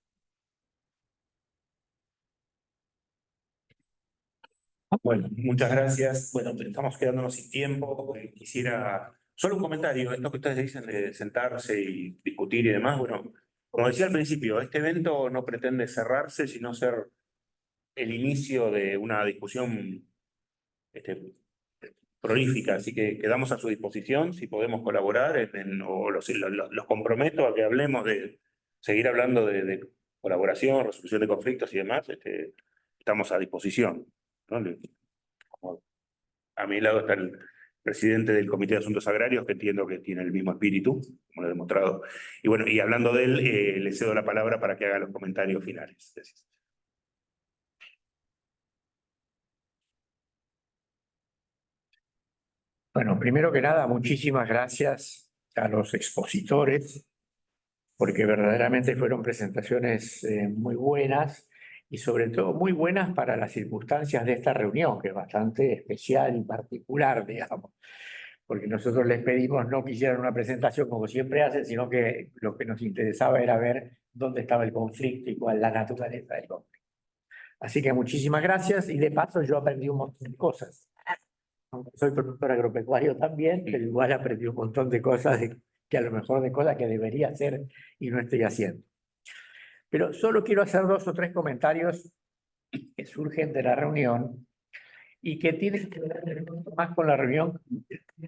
Bueno, muchas gracias. Bueno, estamos quedándonos sin tiempo. Quisiera solo un comentario. Esto que ustedes dicen de sentarse y discutir y demás, bueno, como decía al principio, este evento no pretende cerrarse, sino ser el inicio de una discusión prolífica. Así que quedamos a su disposición si podemos colaborar o los comprometo a que hablemos de seguir hablando de colaboración, resolución de conflictos y demás. Estamos a disposición, ¿no? A mi lado está el presidente del Comité de Asuntos Agrarios, que entiendo que tiene el mismo espíritu, como lo he demostrado. Y bueno, y hablando de él, le cedo la palabra para que haga los comentarios finales. Gracias. Bueno, primero que nada, muchísimas gracias a los expositores, porque verdaderamente fueron presentaciones muy buenas y sobre todo muy buenas para las circunstancias de esta reunión, que es bastante especial y particular, digamos, porque nosotros les pedimos no que hicieran una presentación como siempre hacen, sino que lo que nos interesaba era ver dónde estaba el conflicto y cuál la naturaleza del conflicto. Así que muchísimas gracias y de paso yo aprendí un montón de cosas. Aunque soy productor agropecuario también, pero igual aprendí un montón de cosas que a lo mejor de cosas que debería hacer y no estoy haciendo. Pero solo quiero hacer 2 o 3 comentarios que surgen de la reunión y que tienen que ver más con la reunión,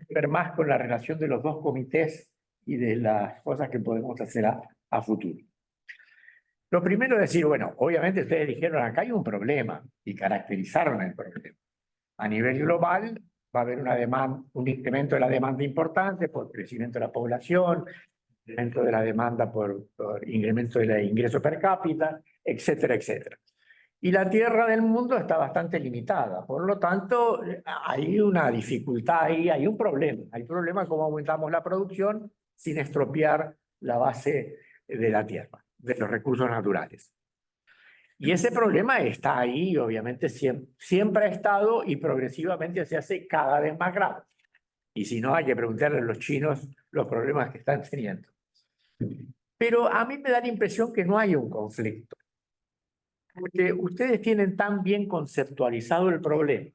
ver más con la relación de los 2 comités y de las cosas que podemos hacer a futuro. Lo primero es decir, bueno, obviamente ustedes dijeron acá hay un problema y caracterizaron el problema. A nivel global va a haber un incremento de la demanda importante por crecimiento de la población, incremento de la demanda por incremento del ingreso per cápita, etcétera, etcétera. Y la tierra del mundo está bastante limitada, por lo tanto hay una dificultad ahí, hay un problema. Hay problema cómo aumentamos la producción sin estropear la base de la tierra, de los recursos naturales. Y ese problema está ahí, obviamente siempre ha estado y progresivamente se hace cada vez más grave. Y si no, hay que preguntarle a los chinos los problemas que están teniendo. Pero a mí me da la impresión que no hay un conflicto, porque ustedes tienen tan bien conceptualizado el problema,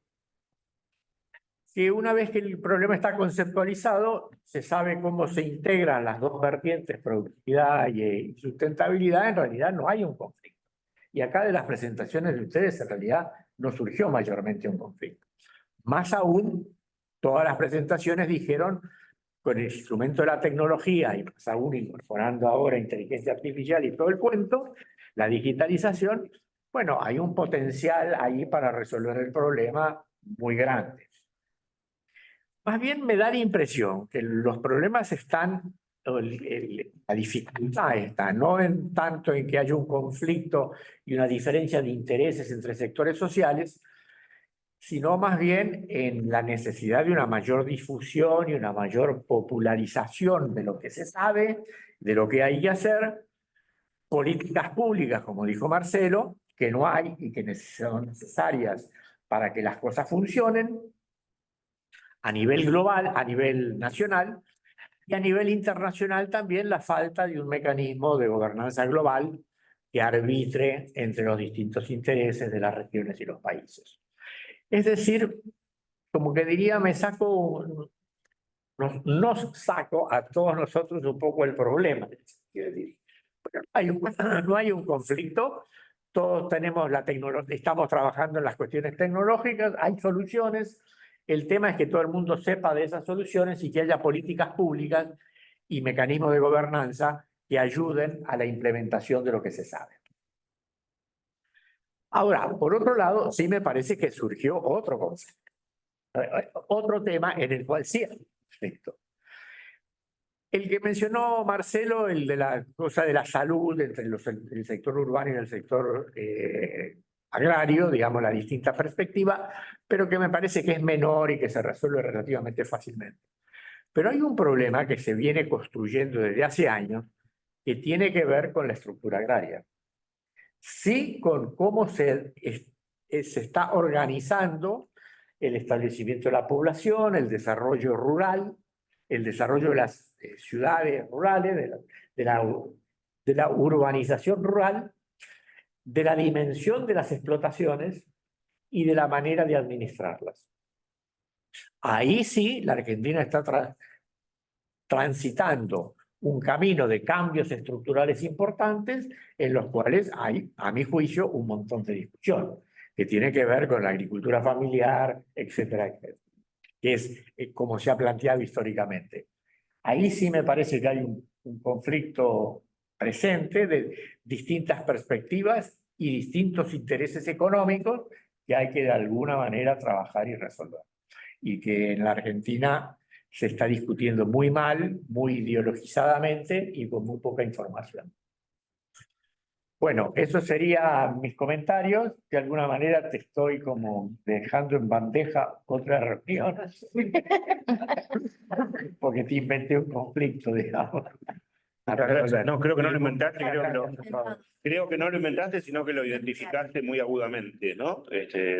que una vez que el problema está conceptualizado, se sabe cómo se integran las dos vertientes, productividad y sustentabilidad, en realidad no hay un conflicto. Y acá de las presentaciones de ustedes, en realidad, no surgió mayormente un conflicto. Más aún, todas las presentaciones dijeron, con el instrumento de la tecnología, y más aún incorporando ahora inteligencia artificial y todo el cuento, la digitalización, bueno, hay un potencial ahí para resolver el problema muy grande. Más bien me da la impresión que los problemas están, la dificultad está, no en tanto en que haya un conflicto y una diferencia de intereses entre sectores sociales, sino más bien en la necesidad de una mayor difusión y una mayor popularización de lo que se sabe, de lo que hay que hacer, políticas públicas, como dijo Marcelo, que no hay y que son necesarias para que las cosas funcionen, a nivel global, a nivel nacional, y a nivel internacional también la falta de un mecanismo de gobernanza global que arbitre entre los distintos intereses de las regiones y los países. Es decir, como que diría, nos saco a todos nosotros un poco el problema. Quiero decir, no hay un conflicto, todos tenemos la tecnología, estamos trabajando en las cuestiones tecnológicas, hay soluciones. El tema es que todo el mundo sepa de esas soluciones y que haya políticas públicas y mecanismos de gobernanza que ayuden a la implementación de lo que se sabe. Ahora, por otro lado, sí me parece que surgió otro concepto, otro tema en el cual sí hay conflicto. El que mencionó Marcelo, el de la cosa de la salud entre el sector urbano y el sector agrario, digamos, la distinta perspectiva, pero que me parece que es menor y que se resuelve relativamente fácilmente. Pero hay un problema que se viene construyendo desde hace años que tiene que ver con la estructura agraria. Sí, con cómo se está organizando el establecimiento de la población, el desarrollo rural, el desarrollo de las ciudades rurales, de la urbanización rural, de la dimensión de las explotaciones y de la manera de administrarlas. Ahí sí, la Argentina está transitando un camino de cambios estructurales importantes en los cuales hay, a mi juicio, un montón de discusión que tiene que ver con la agricultura familiar, etcétera, etcétera, que es como se ha planteado históricamente. Ahí sí me parece que hay un conflicto presente de distintas perspectivas y distintos intereses económicos que hay que de alguna manera trabajar y resolver. Y que en la Argentina se está discutiendo muy mal, muy ideologizadamente y con muy poca información. Bueno, esos serían mis comentarios. De alguna manera te estoy como dejando en bandeja otra reunión. Porque te inventé un conflicto, digamos. Muchas gracias. No, creo que no lo inventaste, creo que no lo inventaste, sino que lo identificaste muy agudamente, ¿no?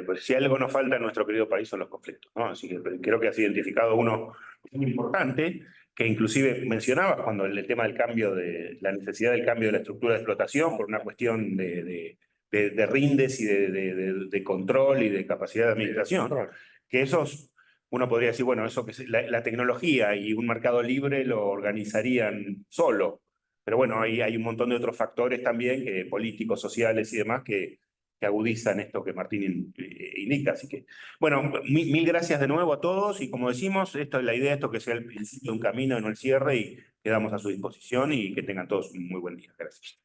Pues si algo nos falta en nuestro querido país son los conflictos, ¿no? Así que creo que has identificado uno muy importante, que inclusive mencionabas cuando el tema del cambio la necesidad del cambio de la estructura de explotación por una cuestión de rindes y de control y de capacidad de administración, que esos... Uno podría decir, bueno, eso que la tecnología y un mercado libre lo organizarían solo. Pero bueno, hay un montón de otros factores también, políticos, sociales y demás, que agudizan esto que Martín indica. Así que, bueno, mil gracias de nuevo a todos. Y como decimos, la idea es esto que sea el principio de un camino, no el cierre, y quedamos a su disposición y que tengan todos un muy buen día. Gracias.